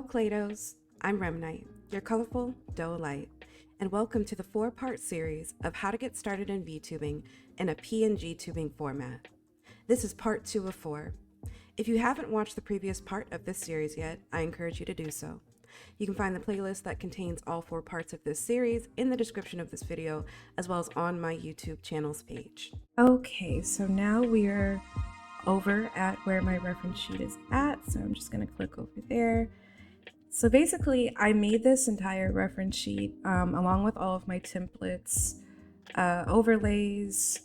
claydoughs, I'm Remnite, your colorful dough light, and welcome to the 4-part series of how to get started in VTubing in a PNGTubing format. This is part 2 of 4. If you haven't watched the previous part of this series yet, I encourage you to do so. You can find the playlist that contains all 4 parts of this series in the description of this video, as well as on my YouTube channel's page. Okay, so now we're over at where my reference sheet is at, so I'm just going to click over there. So basically, I made this entire reference sheet along with all of my templates, overlays,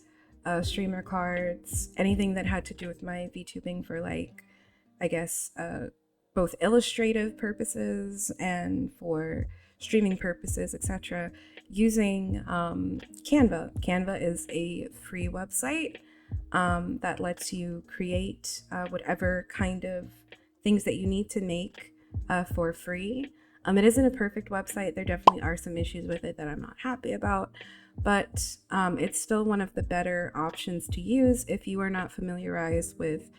streamer cards, anything that had to do with my VTubing for, like, I guess, both illustrative purposes and for streaming purposes, etc., using Canva. Canva is a free website that lets you create whatever kind of things that you need to make for free. It isn't a perfect website. There definitely are some issues with it that I'm not happy about, but it's still one of the better options to use if you are not familiarized with,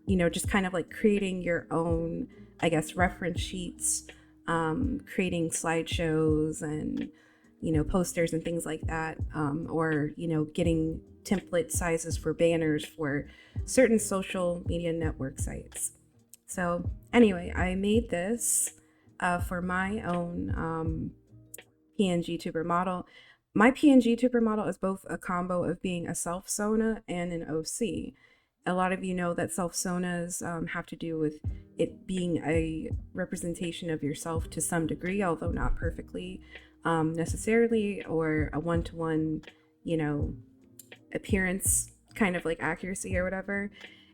just kind of like creating your own, I guess, reference sheets, creating slideshows and, posters and things like that, or, getting template sizes for banners for certain social media network sites. So anyway, I made this for my own PNGTuber model. My PNGTuber model is both a combo of being a self-sona and an OC. A lot of you know that self-sonas have to do with it being a representation of yourself to some degree, although not perfectly necessarily, or a one-to-one, appearance kind of like accuracy or whatever.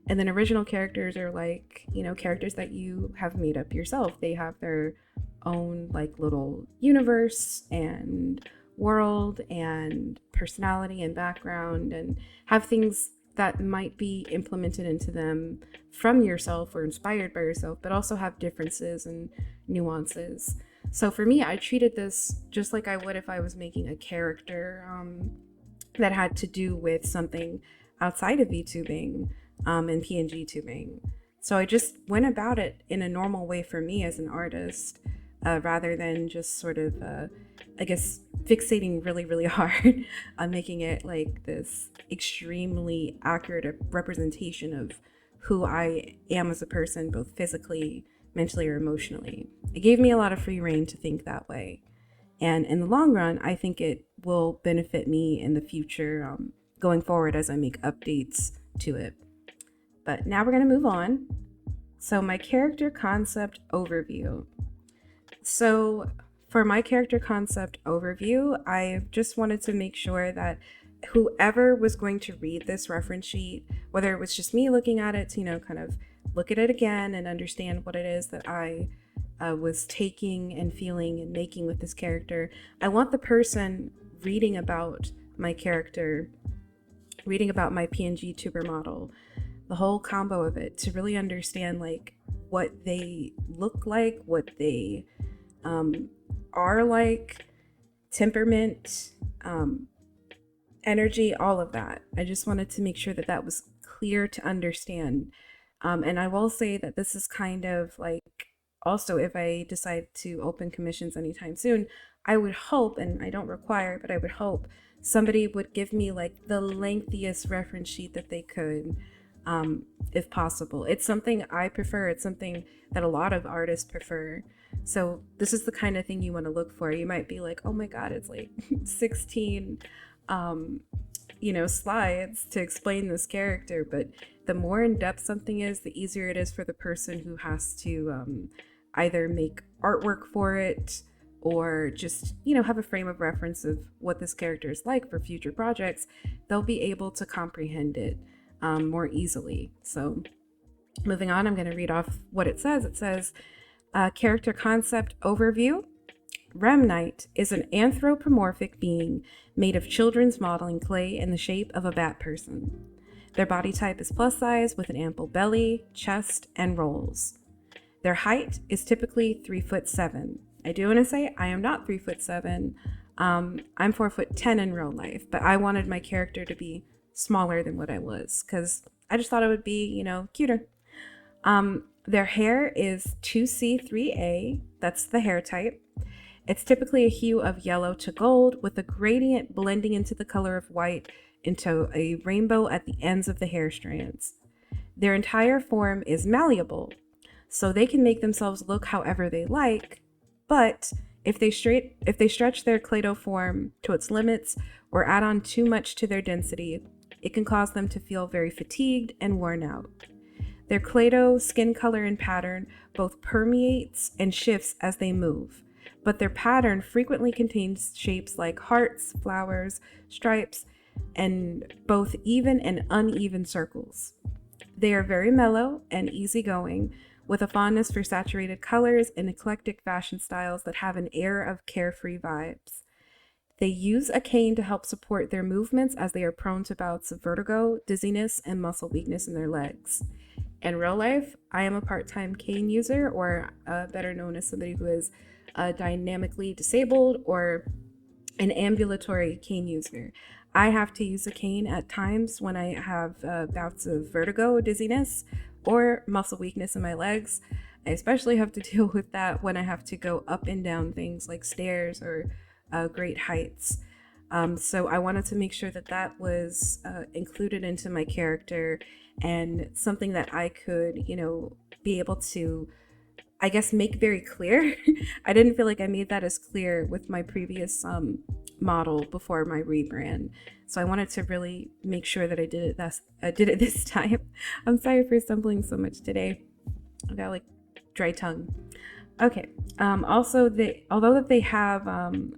And then original characters are like, characters that you have made up yourself. They have their own like little universe and world and personality and background, and have things that might be implemented into them from yourself or inspired by yourself, but also have differences and nuances. So for me, I treated this just like I would if I was making a character that had to do with something outside of VTubing and PNGTubing. So I just went about it in a normal way for me as an artist, rather than just sort of, I guess, fixating really, really hard on making it like this extremely accurate representation of who I am as a person, both physically, mentally, or emotionally. It gave me a lot of free rein to think that way. And in the long run, I think it will benefit me in the future going forward as I make updates to it. But now we're going to move on. So my character concept overview. So for my character concept overview, I just wanted to make sure that whoever was going to read this reference sheet, whether it was just me looking at it to, kind of look at it again and understand what it is that I was taking and feeling and making with this character, I want the person reading about my character, reading about my PNGTuber model, the whole combo of it, to really understand like what they look like, what they are like, temperament, energy, all of that. I just wanted to make sure that that was clear to understand. And I will say that this is kind of like, also, if I decide to open commissions anytime soon, I would hope, and I don't require, but I would hope somebody would give me like the lengthiest reference sheet that they could, if possible. It's something I prefer. It's something that a lot of artists prefer. So this is the kind of thing you want to look for. You might be like, oh my God, it's like 16, slides to explain this character. But the more in depth something is, the easier it is for the person who has to either make artwork for it or just, have a frame of reference of what this character is like for future projects. They'll be able to comprehend it more easily. So moving on, I'm going to read off what it says. It says, character concept overview. Remnite is an anthropomorphic being made of children's modeling clay in the shape of a bat person. Their body type is plus size with an ample belly, chest, and rolls. Their height is typically 3'7". I do want to say I am not 3'7". I'm 4'10" in real life, but I wanted my character to be smaller than what I was because I just thought it would be, cuter. Their hair is 2C3A, that's the hair type. It's typically a hue of yellow to gold with a gradient blending into the color of white into a rainbow at the ends of the hair strands. Their entire form is malleable, so they can make themselves look however they like, but if they stretch their clado form to its limits or add on too much to their density, it can cause them to feel very fatigued and worn out. Their clado skin color and pattern both permeates and shifts as they move, but their pattern frequently contains shapes like hearts, flowers, stripes, and both even and uneven circles. They are very mellow and easygoing, with a fondness for saturated colors and eclectic fashion styles that have an air of carefree vibes. They use a cane to help support their movements as they are prone to bouts of vertigo, dizziness, and muscle weakness in their legs. In real life, I am a part-time cane user, or better known as somebody who is dynamically disabled or an ambulatory cane user. I have to use a cane at times when I have bouts of vertigo, dizziness, or muscle weakness in my legs. I especially have to deal with that when I have to go up and down things like stairs or great heights. So I wanted to make sure that that was included into my character and something that I could, be able to, I guess, make very clear. I didn't feel like I made that as clear with my previous model before my rebrand. So I wanted to really make sure that I did it this time. I'm sorry for stumbling so much today. I got like dry tongue. Okay. Also, although they have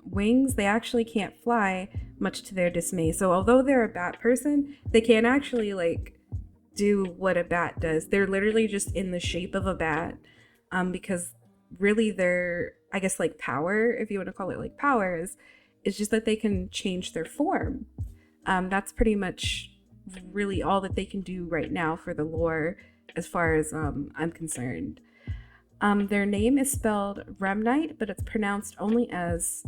wings, they actually can't fly, much to their dismay. So although they're a bat person, they can't actually do what a bat does. They're literally just in the shape of a bat, because really their, I guess, power, if you want to call it powers, is just that they can change their form. That's pretty much really all that they can do right now for the lore, as far as I'm concerned. Their name is spelled Remnite, but it's pronounced only as,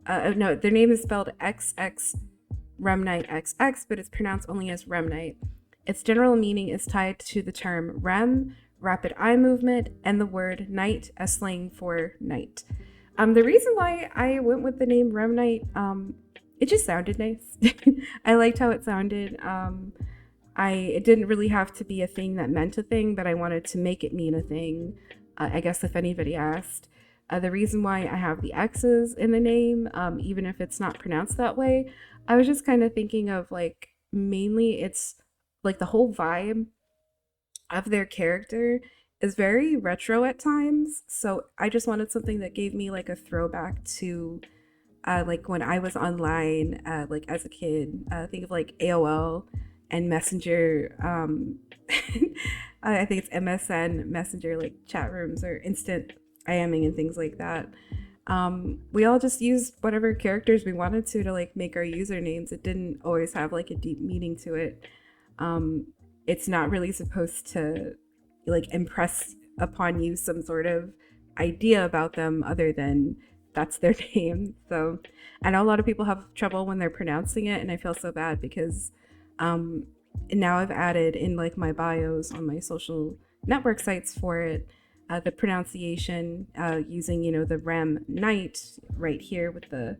no, their name is spelled xXRemniteXx, but it's pronounced only as Remnite. Its general meaning is tied to the term rem, rapid eye movement, and the word night as slang for night. The reason why I went with the name Remnite, it just sounded nice. I liked how it sounded. It didn't really have to be a thing that meant a thing, but I wanted to make it mean a thing. I guess if anybody asked. The reason why I have the X's in the name, even if it's not pronounced that way, I was just kind of thinking of mainly it's the whole vibe of their character is very retro at times. So I just wanted something that gave me a throwback to when I was online, as a kid. Think of AOL and Messenger. I think it's MSN Messenger, chat rooms or instant IMing and things like that. We all just used whatever characters we wanted to make our usernames. It didn't always have a deep meaning to it. It's not really supposed to impress upon you some sort of idea about them other than that's their name. So I know a lot of people have trouble when they're pronouncing it, and I feel so bad because now I've added in my bios on my social network sites for it, the pronunciation using, the rem night right here with the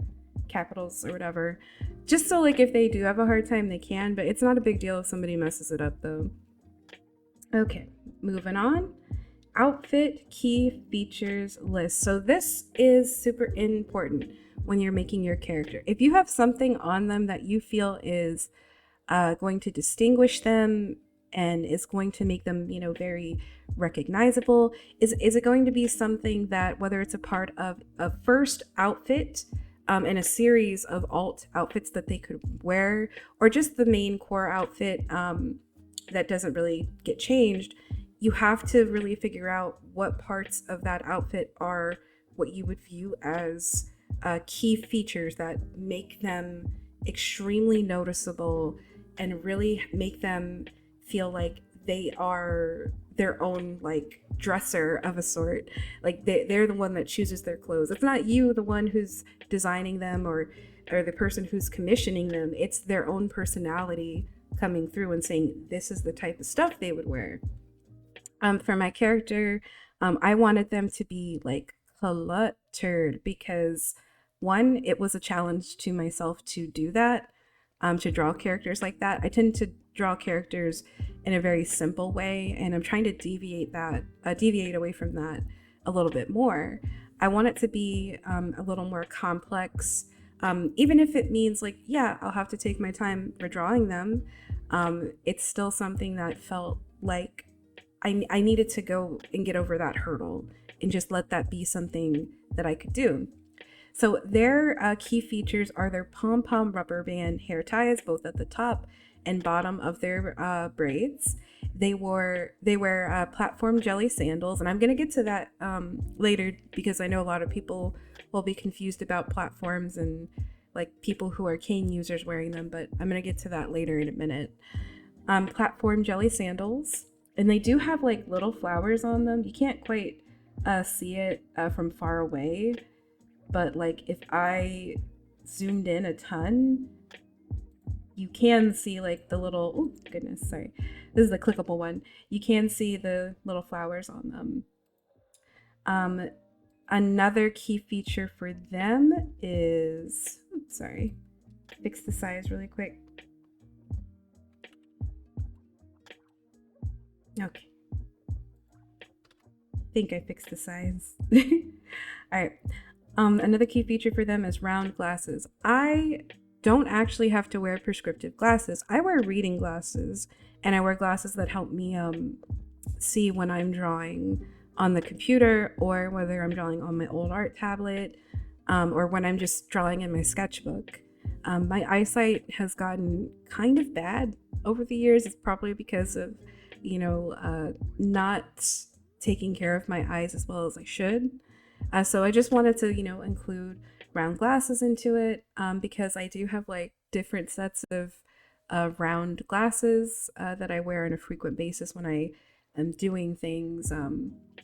capitals or whatever, just so if they do have a hard time, they can, but it's not a big deal if somebody messes it up though. Okay, moving on. Outfit key features list. So this is super important when you're making your character. If you have something on them that you feel is going to distinguish them and is going to make them, very recognizable, is it going to be something that, whether it's a part of a first outfit in a series of alt outfits that they could wear, or just the main core outfit that doesn't really get changed, you have to really figure out what parts of that outfit are what you would view as key features that make them extremely noticeable and really make them feel like they are their own dresser of a sort. They're the one that chooses their clothes. It's not you, the one who's designing them or the person who's commissioning them. It's their own personality coming through and saying this is the type of stuff they would wear. For my character, I wanted them to be like cluttered because one, it was a challenge to myself to do that, to draw characters like that. I tend to draw characters in a very simple way, and I'm trying to deviate away from that a little bit more. I want it to be a little more complex, even if it means like, yeah, I'll have to take my time for drawing them. It's still something that felt like I needed to go and get over that hurdle and just let that be something that I could do. So their key features are their pom-pom rubber band hair ties, both at the top and bottom of their braids. They wear platform jelly sandals, and I'm gonna get to that later because I know a lot of people will be confused about platforms and like people who are cane users wearing them, but I'm gonna get to that later in a minute. Platform jelly sandals, and they do have like little flowers on them. You can't quite see it from far away, but like if I zoomed in a ton, you can see like the little, oh goodness, sorry, this is the clickable one. You can see the little flowers on them. Another key feature for them is, oops, sorry, fix the size really quick. Okay, I think I fixed the size. All right. Another key feature for them is round glasses. I don't actually have to wear prescriptive glasses. I wear reading glasses, and I wear glasses that help me see when I'm drawing on the computer, or whether I'm drawing on my old art tablet, or when I'm just drawing in my sketchbook. My eyesight has gotten kind of bad over the years. It's probably because of, not taking care of my eyes as well as I should. So I just wanted to, include round glasses into it, because I do have like different sets of round glasses that I wear on a frequent basis when I am doing things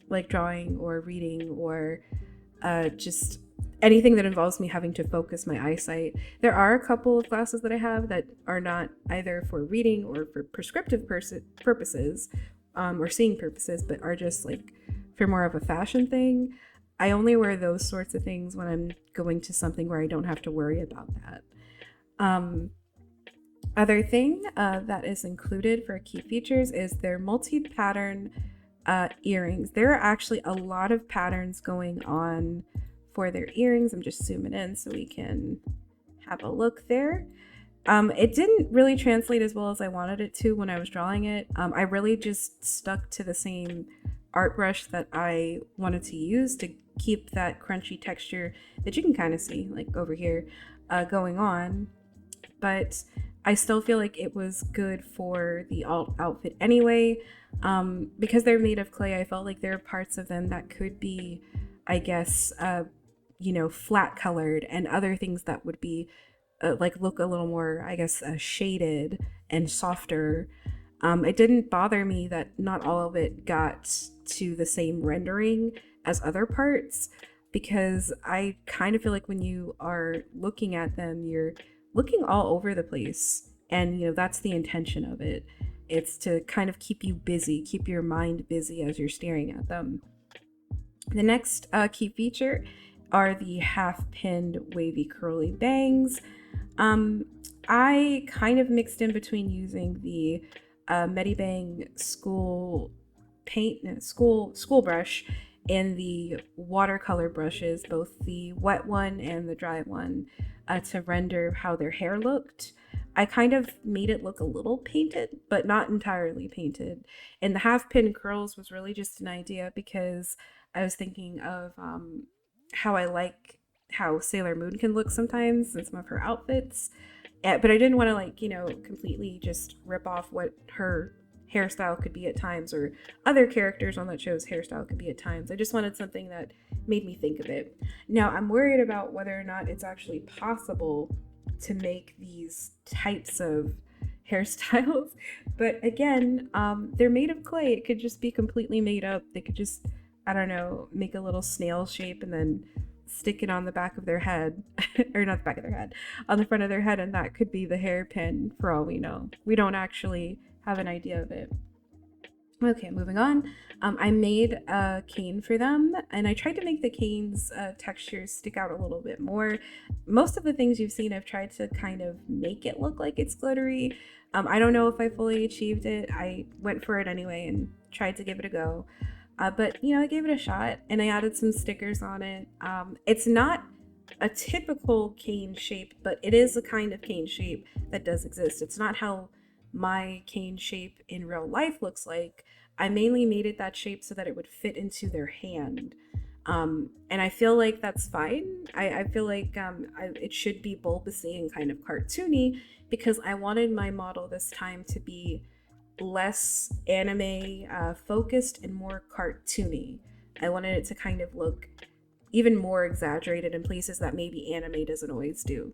like drawing or reading or just anything that involves me having to focus my eyesight. There are a couple of glasses that I have that are not either for reading or for prescriptive purposes or seeing purposes, but are just like for more of a fashion thing. I only wear those sorts of things when I'm going to something where I don't have to worry about that. Other thing that is included for key features is their multi-pattern earrings. There are actually a lot of patterns going on for their earrings. I'm just zooming in so we can have a look there. It didn't really translate as well as I wanted it to when I was drawing it. I really just stuck to the same art brush that I wanted to use to keep that crunchy texture that you can kind of see like over here going on. But I still feel like it was good for the alt outfit anyway. Because they're made of clay, I felt like there are parts of them that could be, I guess, flat colored, and other things that would be like look a little more, I guess, shaded and softer. It didn't bother me that not all of it got to the same rendering as other parts, because I kind of feel like when you are looking at them, you're looking all over the place, and that's the intention of it. It's to kind of keep you busy, keep your mind busy as you're staring at them. The next key feature are the half-pinned wavy curly bangs. I kind of mixed in between using the Medibang school brush and the watercolor brushes, both the wet one and the dry one, to render how their hair looked. I kind of made it look a little painted, but not entirely painted. And the half pin curls was really just an idea because I was thinking of how I like how Sailor Moon can look sometimes in some of her outfits. But I didn't want to completely just rip off what her hairstyle could be at times, or other characters on that show's hairstyle could be at times. I just wanted something that made me think of it. Now, I'm worried about whether or not it's actually possible to make these types of hairstyles, but again, they're made of clay. It could just be completely made up. They could just, I don't know, make a little snail shape and then stick it on the back of their head or not the back of their head, on the front of their head, and that could be the hairpin for all we know. We don't actually have an idea of it. Okay, moving on. I made a cane for them, and I tried to make the cane's textures stick out a little bit more. Most of the things you've seen, I've tried to kind of make it look like it's glittery. I don't know if I fully achieved it. I went for it anyway and tried to give it a go. But, you know, I gave it a shot, and I added some stickers on it. It's not a typical cane shape, but it is a kind of cane shape that does exist. It's not how my cane shape in real life looks like. I mainly made it that shape so that it would fit into their hand. And I feel like that's fine. I feel like it should be bulbousy and kind of cartoony because I wanted my model this time to be less anime focused and more cartoony. I wanted it to kind of look even more exaggerated in places that maybe anime doesn't always do.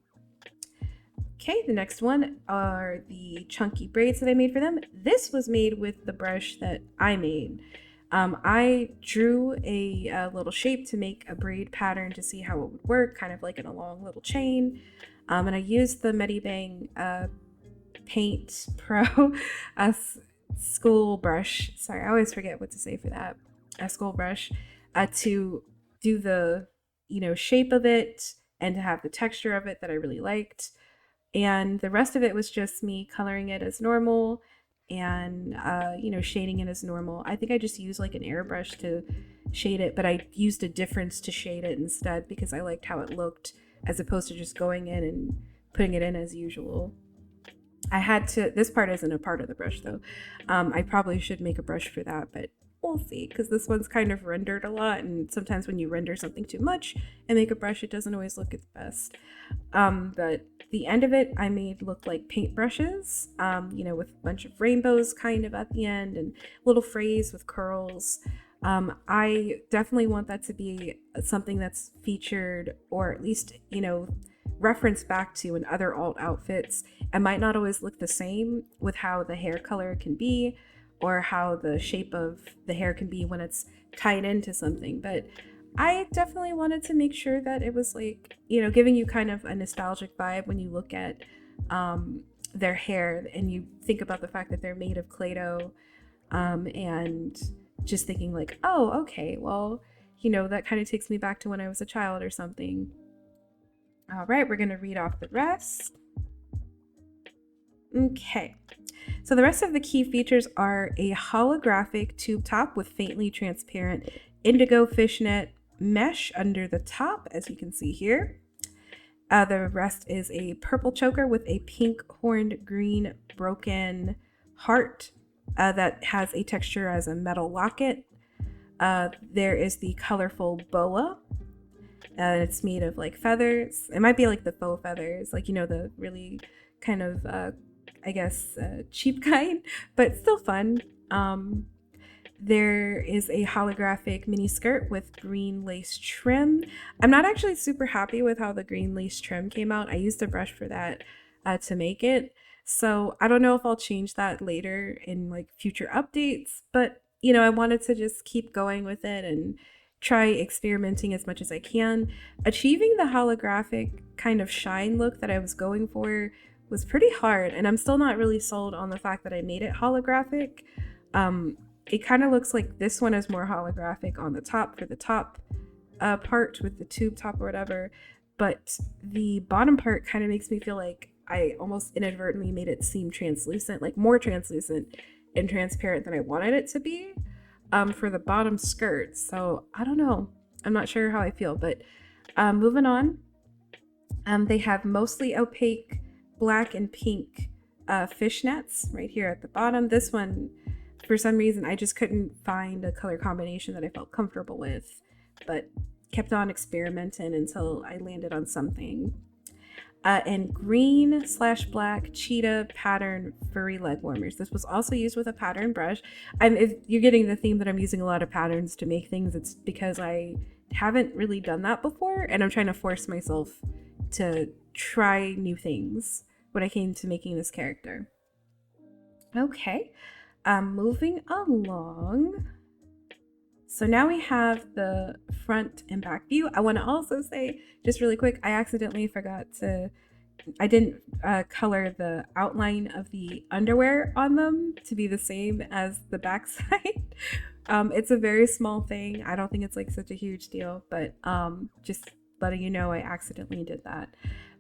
Okay, the next one are the chunky braids that I made for them. This was made with the brush that I made. I drew a little shape to make a braid pattern to see how it would work, kind of like in a long little chain. And I used the Medibang Paint Pro school brush. Sorry, I always forget what to say for that. A school brush to do the, you know, shape of it and to have the texture of it that I really liked. And the rest of it was just me coloring it as normal and, you know, shading it as normal. I think I just used like an airbrush to shade it, but I used a difference to shade it instead because I liked how it looked as opposed to just going in and putting it in as usual. I had to, this part isn't a part of the brush though. I probably should make a brush for that, but we'll see, because this one's kind of rendered a lot, and sometimes when you render something too much and make a brush, it doesn't always look its best. But the end of it I made look like paintbrushes, you know, with a bunch of rainbows kind of at the end and little phrase with curls. I definitely want that to be something that's featured, or at least, you know, reference back to in other alt outfits. It might not always look the same with how the hair color can be or how the shape of the hair can be when it's tied into something, but I definitely wanted to make sure that it was like, you know, giving you kind of a nostalgic vibe when you look at their hair and you think about the fact that they're made of Play-Doh, and just thinking like, oh, okay, well, you know, that kind of takes me back to when I was a child or something. All right, we're going to read off the rest. Okay, so the rest of the key features are a holographic tube top with faintly transparent indigo fishnet mesh under the top, as you can see here. The rest is a purple choker with a pink horned green broken heart that has a texture as a metal locket. There is the colorful boa. It's made of like feathers. It might be like the faux feathers, like, you know, the really kind of, I guess, cheap kind, but still fun. There is a holographic mini skirt with green lace trim. I'm not actually super happy with how the green lace trim came out. I used a brush for that to make it. So I don't know if I'll change that later in like future updates, but you know, I wanted to just keep going with it and try experimenting as much as I can. Achieving the holographic kind of shine look that I was going for was pretty hard, and I'm still not really sold on the fact that I made it holographic. It kind of looks like this one is more holographic on the top for the top part with the tube top or whatever, but the bottom part kind of makes me feel like I almost inadvertently made it seem translucent, like more translucent and transparent than I wanted it to be for the bottom skirt. So I don't know. I'm not sure how I feel, but moving on. They have mostly opaque black and pink fishnets right here at the bottom. This one, for some reason, I just couldn't find a color combination that I felt comfortable with, but kept on experimenting until I landed on something. And green/black cheetah pattern furry leg warmers. This was also used with a pattern brush. If you're getting the theme that I'm using a lot of patterns to make things, it's because I haven't really done that before, and I'm trying to force myself to try new things when I came to making this character. Okay, moving along. So now we have the front and back view. I want to also say, just really quick, I accidentally forgot to didn't color the outline of the underwear on them to be the same as the backside. It's a very small thing. I don't think it's like such a huge deal, but just letting you know I accidentally did that.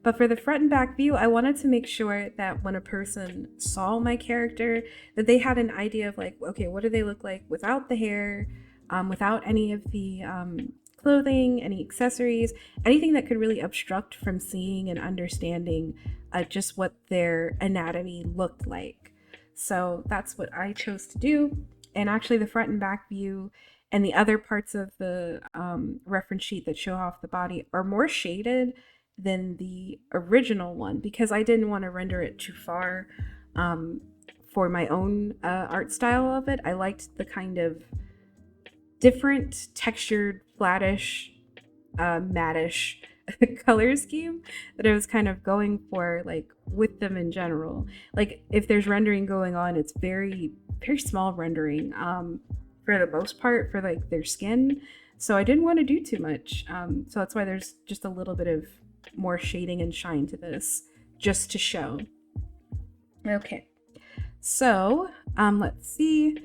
But for the front and back view, I wanted to make sure that when a person saw my character, that they had an idea of like, okay, what do they look like without the hair, without any of the clothing, any accessories, anything that could really obstruct from seeing and understanding just what their anatomy looked like. So that's what I chose to do. And actually, the front and back view and the other parts of the reference sheet that show off the body are more shaded than the original one because I didn't want to render it too far for my own art style of it. I liked the kind of different textured, flattish, mattish color scheme that I was kind of going for, like with them in general. Like if there's rendering going on, it's very, very small rendering for the most part for like their skin. So I didn't want to do too much. So that's why there's just a little bit of more shading and shine to this just to show. Okay, so let's see.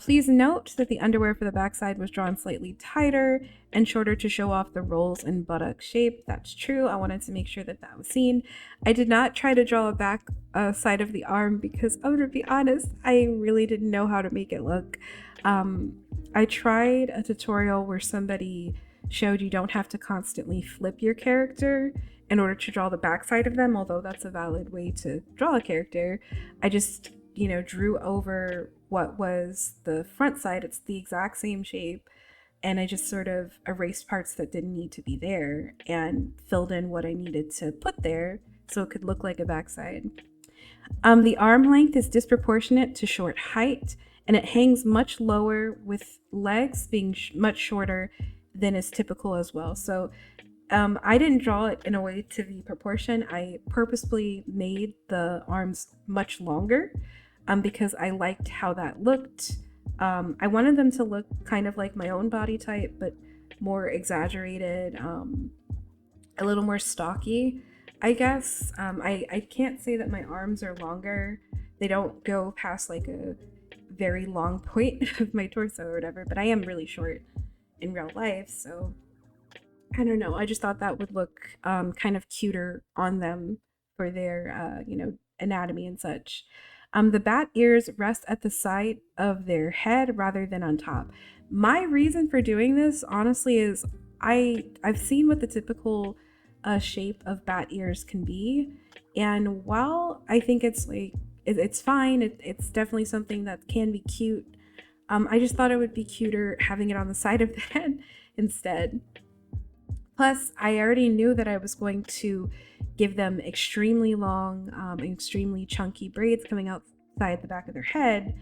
Please note that the underwear for the backside was drawn slightly tighter and shorter to show off the rolls and buttock shape. That's true. I wanted to make sure that that was seen. I did not try to draw a back side of the arm because I'm going to be honest, I really didn't know how to make it look. I tried a tutorial where somebody showed you don't have to constantly flip your character in order to draw the backside of them, although that's a valid way to draw a character. I just, drew over what was the front side. It's the exact same shape. And I just sort of erased parts that didn't need to be there and filled in what I needed to put there so it could look like a backside. The arm length is disproportionate to short height, and it hangs much lower with legs being much shorter than is typical as well. So I didn't draw it in a way to the proportion. I purposefully made the arms much longer because I liked how that looked. I wanted them to look kind of like my own body type, but more exaggerated, a little more stocky, I guess. I can't say that my arms are longer. They don't go past like a very long point of my torso or whatever, but I am really short in real life, so I don't know. I just thought that would look kind of cuter on them for their, anatomy and such. The bat ears rest at the side of their head rather than on top. My reason for doing this, honestly, is I've seen what the typical shape of bat ears can be, and while I think it's like it's fine, it's definitely something that can be cute. I just thought it would be cuter having it on the side of the head instead. Plus, I already knew that I was going to give them extremely long, extremely chunky braids coming outside the back of their head,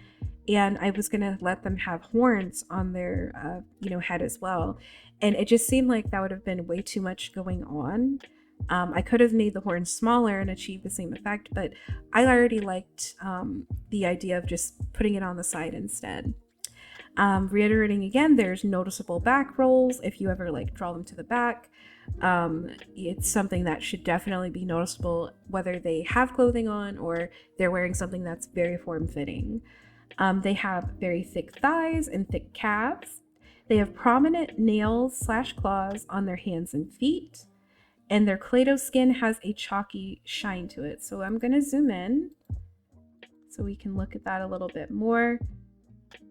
and I was going to let them have horns on their, head as well. And it just seemed like that would have been way too much going on. I could have made the horns smaller and achieved the same effect, but I already liked the idea of just putting it on the side instead. Reiterating again, there's noticeable back rolls if you ever draw them to the back. It's something that should definitely be noticeable whether they have clothing on or they're wearing something that's very form-fitting. They have very thick thighs and thick calves. They have prominent nails/claws on their hands and feet, and their claydoughs skin has a chalky shine to it. So I'm going to zoom in so we can look at that a little bit more.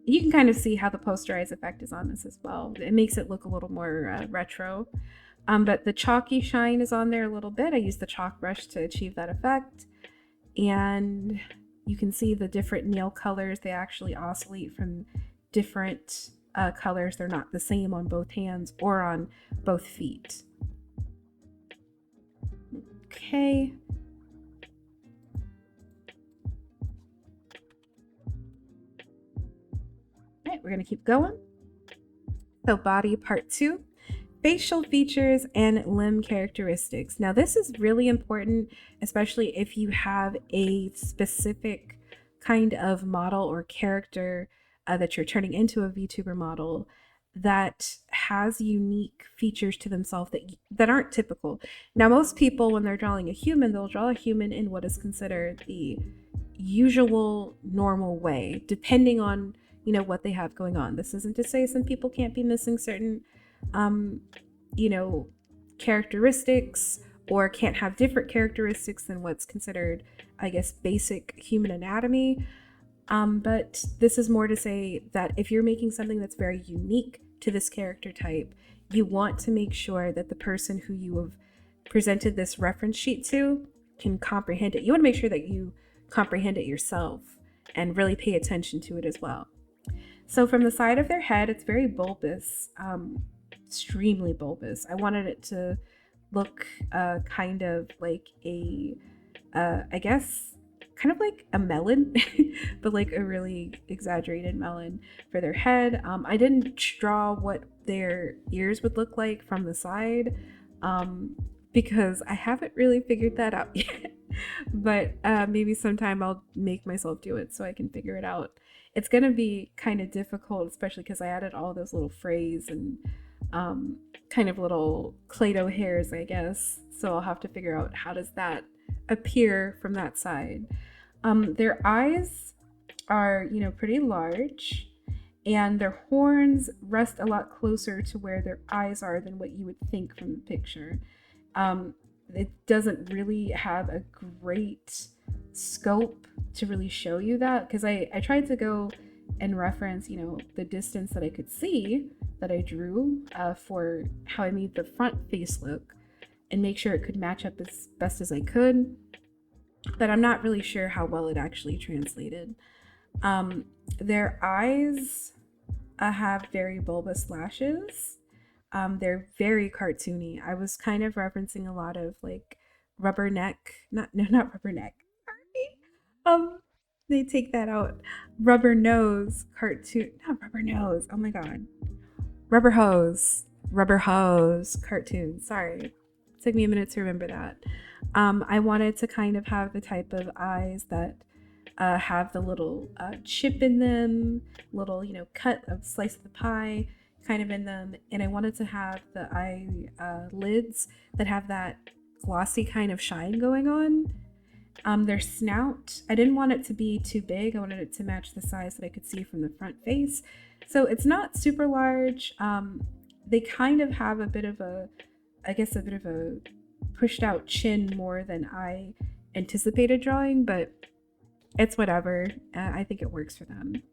You can kind of see how the posterized effect is on this as well. It makes it look a little more retro. But the chalky shine is on there a little bit. I used the chalk brush to achieve that effect. And you can see the different nail colors. They actually oscillate from different colors. They're not the same on both hands or on both feet. Okay. All right, we're going to keep going. So body part 2, facial features and limb characteristics. Now this is really important, especially if you have a specific kind of model or character that you're turning into a VTuber model that has unique features to themselves that aren't typical. Now, most people, when they're drawing a human, they'll draw a human in what is considered the usual normal way, depending on, you know, what they have going on. This isn't to say some people can't be missing certain, you know, characteristics, or can't have different characteristics than what's considered, I guess, basic human anatomy. But this is more to say that if you're making something that's very unique to this character type, you want to make sure that the person who you have presented this reference sheet to can comprehend it. You want to make sure that you comprehend it yourself and really pay attention to it as well. So from the side of their head, it's very bulbous, extremely bulbous. I wanted it to look kind of like a, I guess, kind of like a melon, but like a really exaggerated melon for their head. I didn't draw what their ears would look like from the side because I haven't really figured that out yet. But maybe sometime I'll make myself do it so I can figure it out. It's going to be kind of difficult, especially because I added all those little frays and kind of little Play-Doh hairs, I guess. So I'll have to figure out how does that appear from that side. Their eyes are, you know, pretty large, and their horns rest a lot closer to where their eyes are than what you would think from the picture. It doesn't really have a great scope to really show you that, because I tried to go and reference, you know, the distance that I could see that I drew for how I made the front face look and make sure it could match up as best as I could. But I'm not really sure how well it actually translated. Their eyes have very bulbous lashes. They're very cartoony. I was kind of referencing a lot of like rubberneck, not rubberneck. They take that out. Rubber nose cartoon, not rubber nose. Oh my god, rubber hose cartoon. Sorry, it took me a minute to remember that. I wanted to kind of have the type of eyes that have the little chip in them, little, you know, cut of slice of the pie kind of in them, and I wanted to have the eye lids that have that glossy kind of shine going on. Their snout, I didn't want it to be too big. I wanted it to match the size that I could see from the front face. So it's not super large. They kind of have a bit of a pushed out chin more than I anticipated drawing, but it's whatever. I think it works for them.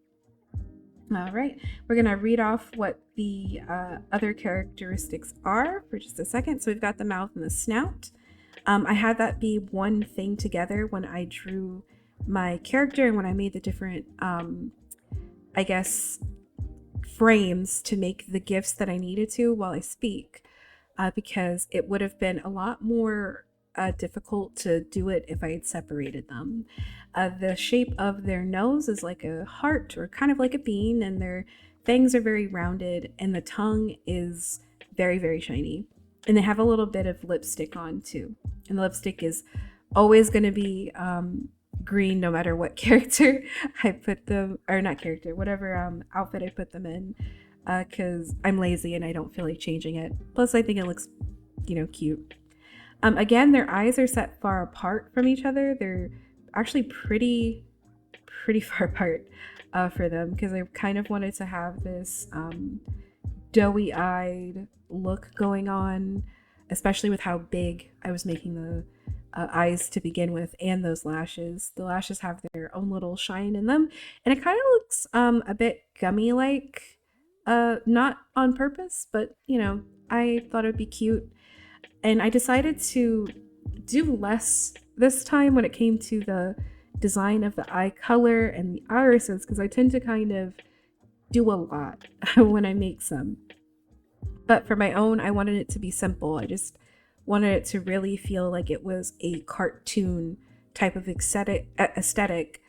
All right, we're gonna read off what the other characteristics are for just a second. So we've got the mouth and the snout. I had that be one thing together when I drew my character and when I made the different, I guess, frames to make the gifs that I needed to while I speak, because it would have been a lot more difficult to do it if I had separated them. The shape of their nose is like a heart or kind of like a bean, and their fangs are very rounded, and the tongue is very, very shiny. And they have a little bit of lipstick on too. And the lipstick is always going to be green no matter what character I put them, or not character, whatever outfit I put them in, because I'm lazy and I don't feel like changing it. Plus I think it looks, you know, cute. Again, their eyes are set far apart from each other. They're actually pretty far apart for them, because I kind of wanted to have this doughy-eyed look going on, especially with how big I was making the eyes to begin with, and those lashes. The lashes have their own little shine in them, and it kind of looks a bit gummy-like, not on purpose, but you know, I thought it'd be cute. And I decided to do less this time when it came to the design of the eye color and the irises, because I tend to kind of do a lot when I make some. But for my own, I wanted it to be simple. I just wanted it to really feel like it was a cartoon type of aesthetic,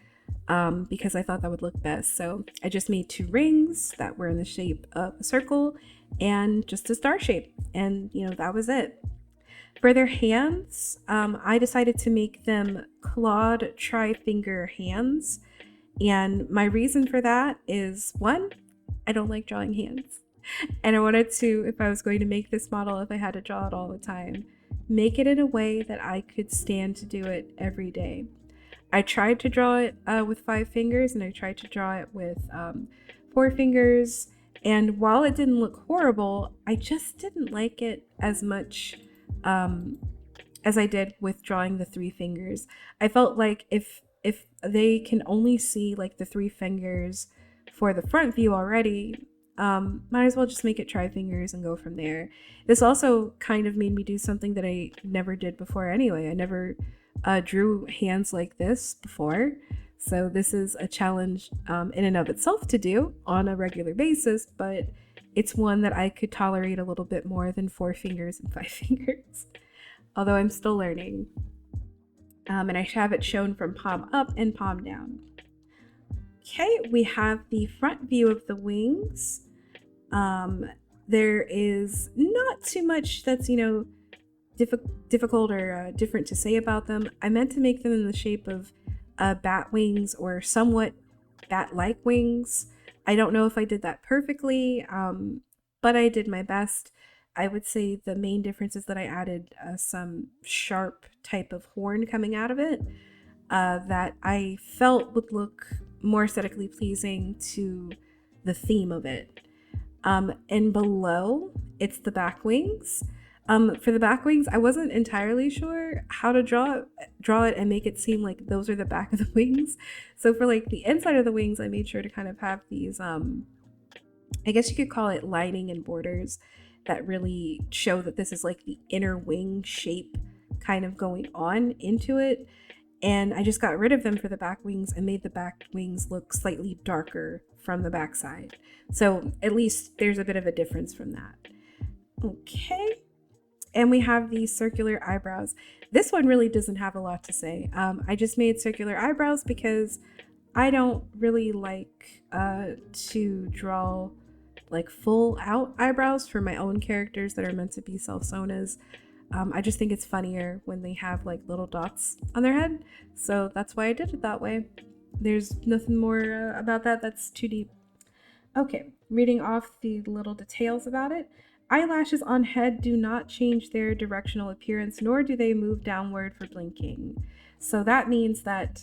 because I thought that would look best. So I just made 2 rings that were in the shape of a circle and just a star shape. And, you know, that was it. For their hands, I decided to make them clawed tri-finger hands. And my reason for that is, 1, I don't like drawing hands. And I wanted to, if I was going to make this model, if I had to draw it all the time, make it in a way that I could stand to do it every day. I tried to draw it with 5 fingers, and I tried to draw it with 4 fingers. And while it didn't look horrible, I just didn't like it as much as I did with drawing the 3 fingers. I felt like if they can only see like the 3 fingers for the front view already, might as well just make it tri fingers and go from there. This also kind of made me do something that I never did before anyway. I never drew hands like this before. So this is a challenge in and of itself to do on a regular basis, but it's one that I could tolerate a little bit more than 4 fingers and 5 fingers, although I'm still learning. And I have it shown from palm up and palm down. Okay, we have the front view of the wings. There is not too much that's, difficult or different to say about them. I meant to make them in the shape of bat wings or somewhat bat-like wings. I don't know if I did that perfectly, but I did my best. I would say the main difference is that I added some sharp type of horn coming out of it that I felt would look more aesthetically pleasing to the theme of it. And below, it's the back wings. For the back wings, I wasn't entirely sure how to draw it and make it seem like those are the back of the wings. So for like the inside of the wings, I made sure to kind of have these, I guess you could call it lining and borders that really show that this is like the inner wing shape kind of going on into it. And I just got rid of them for the back wings and made the back wings look slightly darker from the back side. So at least there's a bit of a difference from that. Okay. And we have these circular eyebrows. This one really doesn't have a lot to say. I just made circular eyebrows because I don't really like to draw like full out eyebrows for my own characters that are meant to be self-sonas. I just think it's funnier when they have like little dots on their head. So that's why I did it that way. There's nothing more about that that's too deep. Okay, reading off the little details about it. Eyelashes on head do not change their directional appearance, nor do they move downward for blinking. So that means that,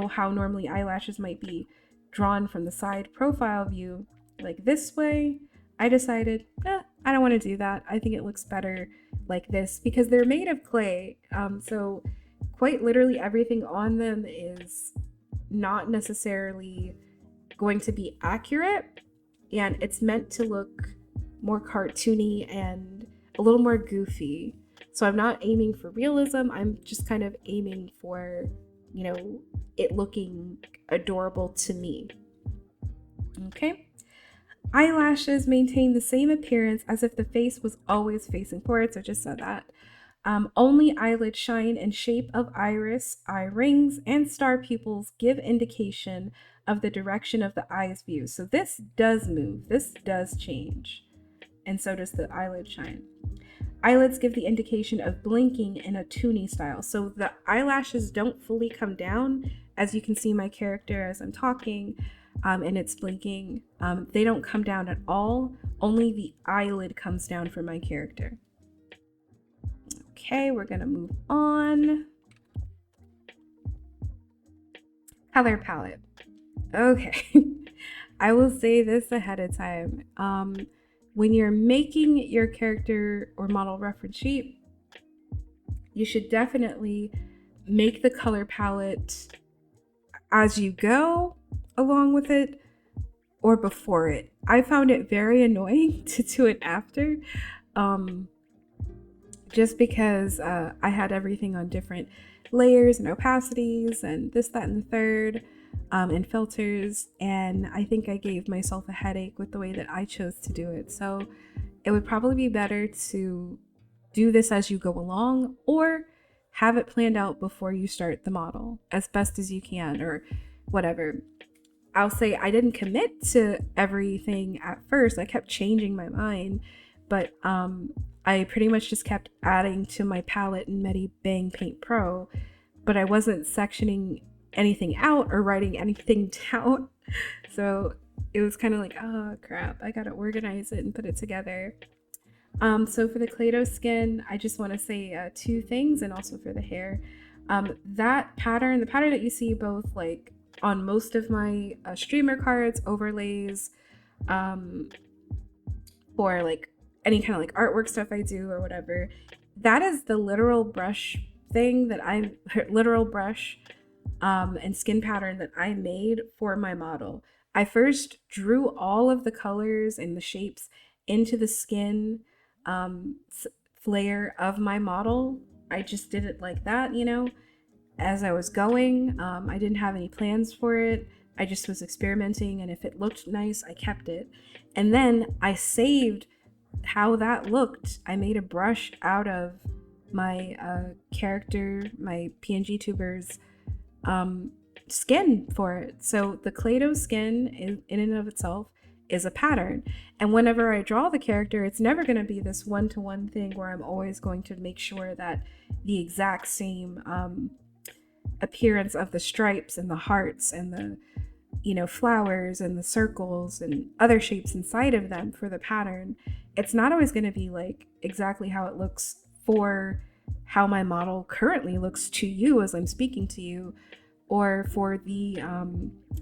how normally eyelashes might be drawn from the side profile view, like this way. I decided, I don't want to do that. I think it looks better like this because they're made of clay. So quite literally everything on them is not necessarily going to be accurate, and it's meant to look more cartoony and a little more goofy. So I'm not aiming for realism. I'm just kind of aiming for, it looking adorable to me. Okay. Eyelashes maintain the same appearance as if the face was always facing forward. So just said that. Only eyelid shine and shape of iris, eye rings, and star pupils give indication of the direction of the eye's view. So this does move. This does change. And so does the eyelid shine. Eyelids give the indication of blinking in a toony style. So the eyelashes don't fully come down. As you can see my character as I'm talking, and it's blinking. They don't come down at all. Only the eyelid comes down for my character. Okay, we're gonna move on. Color palette. Okay, I will say this ahead of time. When you're making your character or model reference sheet, you should definitely make the color palette as you go along with it or before it. I found it very annoying to do it after, just because I had everything on different layers and opacities and this, that, and the third, and filters, and I think I gave myself a headache with the way that I chose to do it. So it would probably be better to do this as you go along or have it planned out before you start the model as best as you can, or whatever. I'll say I didn't commit to everything at first. I kept changing my mind, but I pretty much just kept adding to my palette in Medibang Paint Pro, but I wasn't sectioning anything out or writing anything down. So it was kind of like, oh crap, I gotta organize it and put it together. So for the Clado skin, I just want to say two things, and also for the hair. That pattern, the pattern that you see both like on most of my streamer cards, overlays, um, for like any kind of like artwork stuff I do or whatever, that is the literal brush thing that I literal brush and skin pattern that I made for my model. I first drew all of the colors and the shapes into the skin um, flare of my model. I just did it like that, you know, as I was going. I didn't have any plans for it. I just was experimenting, and if it looked nice, I kept it. And then I saved how that looked. I made a brush out of my character, my PNGTuber's skin for it. So the Clado skin in and of itself is a pattern. And whenever I draw the character, it's never going to be this one-to-one thing where I'm always going to make sure that the exact same appearance of the stripes and the hearts and the, you know, flowers and the circles and other shapes inside of them for the pattern. It's not always going to be like exactly how it looks for how my model currently looks to you as I'm speaking to you, or for the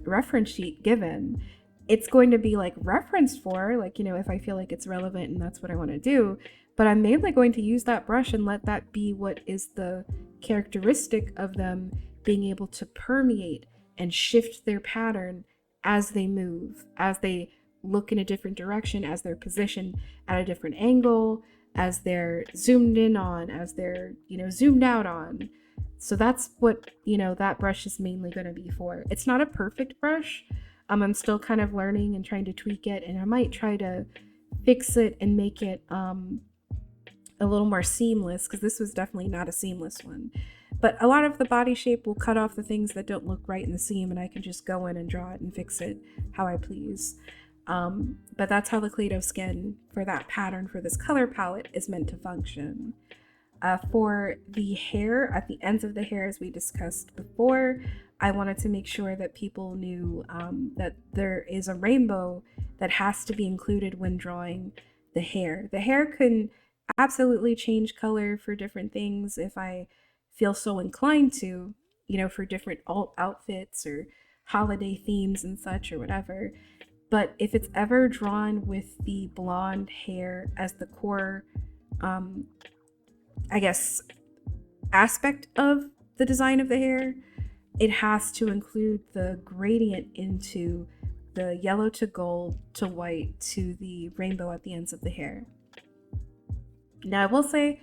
reference sheet given. It's going to be like referenced for, like, you know, if I feel like it's relevant and that's what I want to do. But I'm mainly going to use that brush and let that be what is the characteristic of them being able to permeate and shift their pattern as they move, as they look in a different direction, as they're positioned at a different angle, as they're zoomed in on, as they're, you know, zoomed out on. So that's what, you know, that brush is mainly going to be for. It's not a perfect brush. I'm still kind of learning and trying to tweak it, and I might try to fix it and make it a little more seamless, because this was definitely not a seamless one. But a lot of the body shape will cut off the things that don't look right in the seam, and I can just go in and draw it and fix it how I please. But that's how the Clado skin for that pattern for this color palette is meant to function. For the hair, at the ends of the hair, as we discussed before, I wanted to make sure that people knew that there is a rainbow that has to be included when drawing the hair. The hair can absolutely change color for different things if I feel so inclined to, you know, for different alt outfits or holiday themes and such or whatever. But if it's ever drawn with the blonde hair as the core, I guess, aspect of the design of the hair, it has to include the gradient into the yellow to gold to white to the rainbow at the ends of the hair. Now, I will say,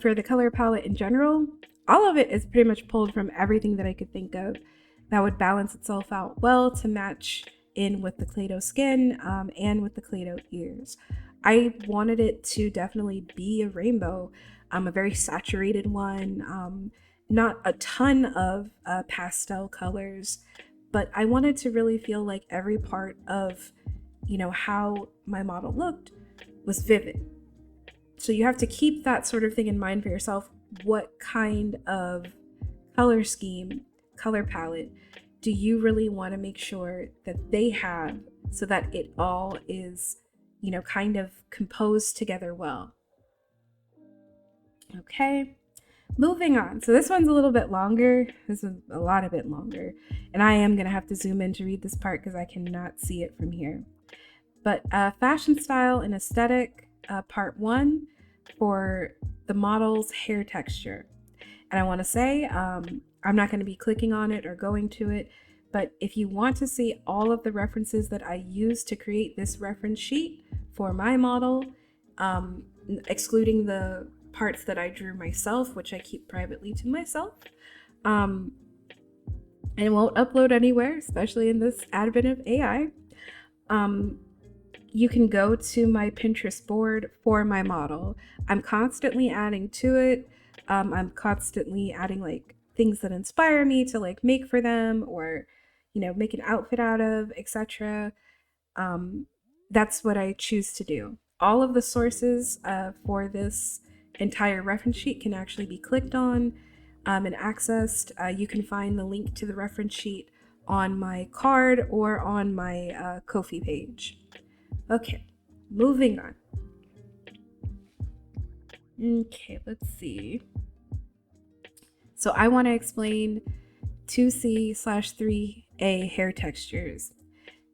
for the color palette in general, all of it is pretty much pulled from everything that I could think of that would balance itself out well to match in with the Clado skin and with the Clado ears. I wanted it to definitely be a rainbow, a very saturated one, not a ton of pastel colors, but I wanted to really feel like every part of, you know, how my model looked was vivid. So you have to keep that sort of thing in mind for yourself. What kind of color scheme, color palette do you really want to make sure that they have so that it all is, you know, kind of composed together well? Okay, moving on. So this one's a little bit longer. This is a lot of bit longer. And I am going to have to zoom in to read this part because I cannot see it from here. But fashion style and aesthetic, part 1 for the model's hair texture. And I want to say, I'm not going to be clicking on it or going to it, but if you want to see all of the references that I used to create this reference sheet for my model, excluding the parts that I drew myself, which I keep privately to myself, and won't upload anywhere, especially in this advent of AI, you can go to my Pinterest board for my model. I'm constantly adding to it. I'm constantly adding like things that inspire me to like make for them, or, you know, make an outfit out of, etc. That's what I choose to do. All of the sources for this entire reference sheet can actually be clicked on and accessed. You can find the link to the reference sheet on my card or on my Ko-fi page. Okay, moving on. Okay, let's see. So I want to explain 2C/3A hair textures.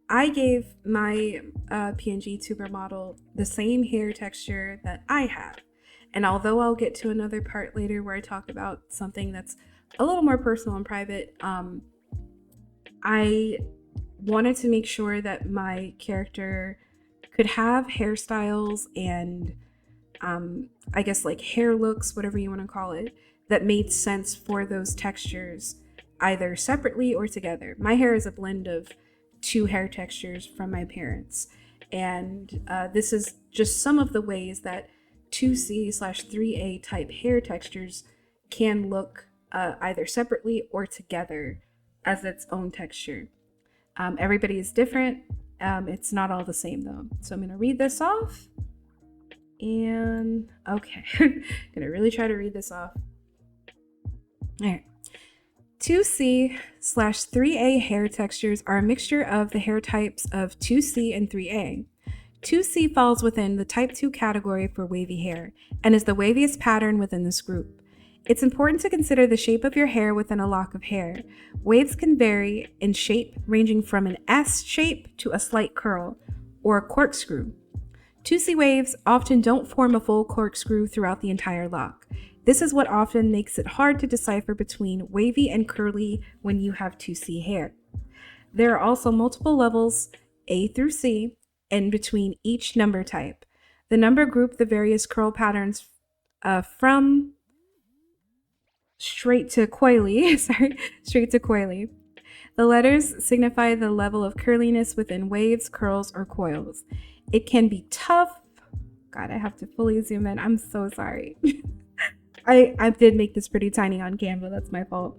I gave my PNGTuber model the same hair texture that I have. And although I'll get to another part later where I talk about something that's a little more personal and private, I wanted to make sure that my character could have hairstyles and I guess like hair looks, whatever you want to call it, that made sense for those textures, either separately or together. My hair is a blend of 2 hair textures from my parents, and this is just some of the ways that 2C/3A type hair textures can look either separately or together as its own texture. Everybody is different. It's not all the same though. So I'm going to read this off. And okay, I'm gonna really try to read this off. All right. 2C/3A hair textures are a mixture of the hair types of 2C and 3A. 2C falls within the type 2 category for wavy hair and is the waviest pattern within this group. It's important to consider the shape of your hair within a lock of hair. Waves can vary in shape, ranging from an S shape to a slight curl or a corkscrew. 2C waves often don't form a full corkscrew throughout the entire lock. This is what often makes it hard to decipher between wavy and curly when you have 2C hair. There are also multiple levels, A through C, in between each number type. The number group the various curl patterns from straight to coily. The letters signify the level of curliness within waves, curls, or coils. It can be tough. God, I have to fully zoom in. I'm so sorry. I did make this pretty tiny on Canva. That's my fault.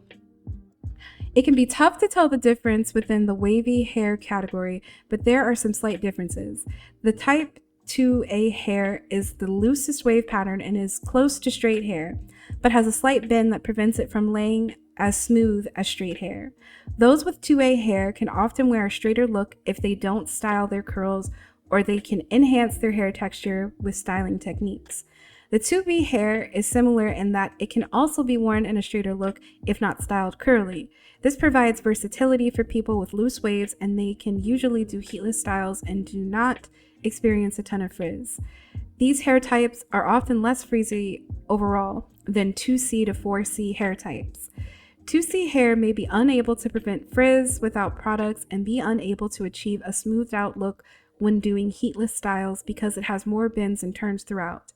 It can be tough to tell the difference within the wavy hair category, but there are some slight differences. The type 2A hair is the loosest wave pattern and is close to straight hair, but has a slight bend that prevents it from laying as smooth as straight hair. Those with 2A hair can often wear a straighter look if they don't style their curls, or they can enhance their hair texture with styling techniques. The 2B hair is similar in that it can also be worn in a straighter look if not styled curly. This provides versatility for people with loose waves, and they can usually do heatless styles and do not experience a ton of frizz. These hair types are often less frizzy overall than 2C to 4C hair types. 2C hair may be unable to prevent frizz without products and be unable to achieve a smoothed out look when doing heatless styles because it has more bends and turns throughout.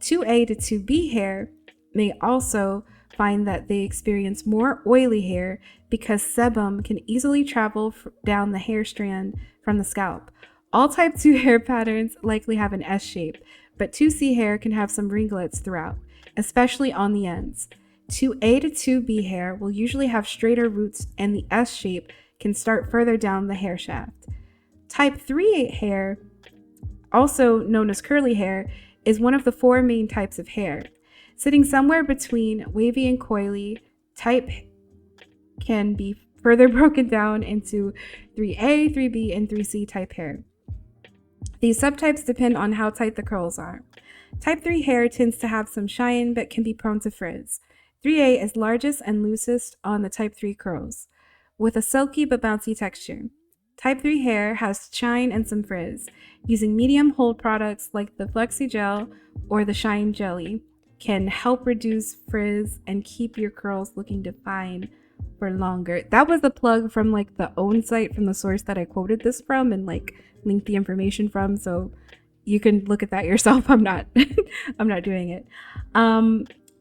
2A to 2B hair may also find that they experience more oily hair because sebum can easily travel down the hair strand from the scalp. All type 2 hair patterns likely have an S shape, but 2C hair can have some ringlets throughout, especially on the ends. 2A to 2B hair will usually have straighter roots, and the S shape can start further down the hair shaft. Type 3 hair, also known as curly hair, is one of the 4 main types of hair. Sitting somewhere between wavy and coily, type can be further broken down into 3A, 3B, and 3C type hair. These subtypes depend on how tight the curls are. Type 3 hair tends to have some shine but can be prone to frizz. 3A is largest and loosest on the type 3 curls, with a silky but bouncy texture. Type 3 hair has shine and some frizz. Using medium hold products like the Flexi Gel or the Shine Jelly can help reduce frizz and keep your curls looking defined for longer. That was a plug from like the own site from the source that I quoted this from and like linked the information from, so you can look at that yourself. I'm not I'm not doing it.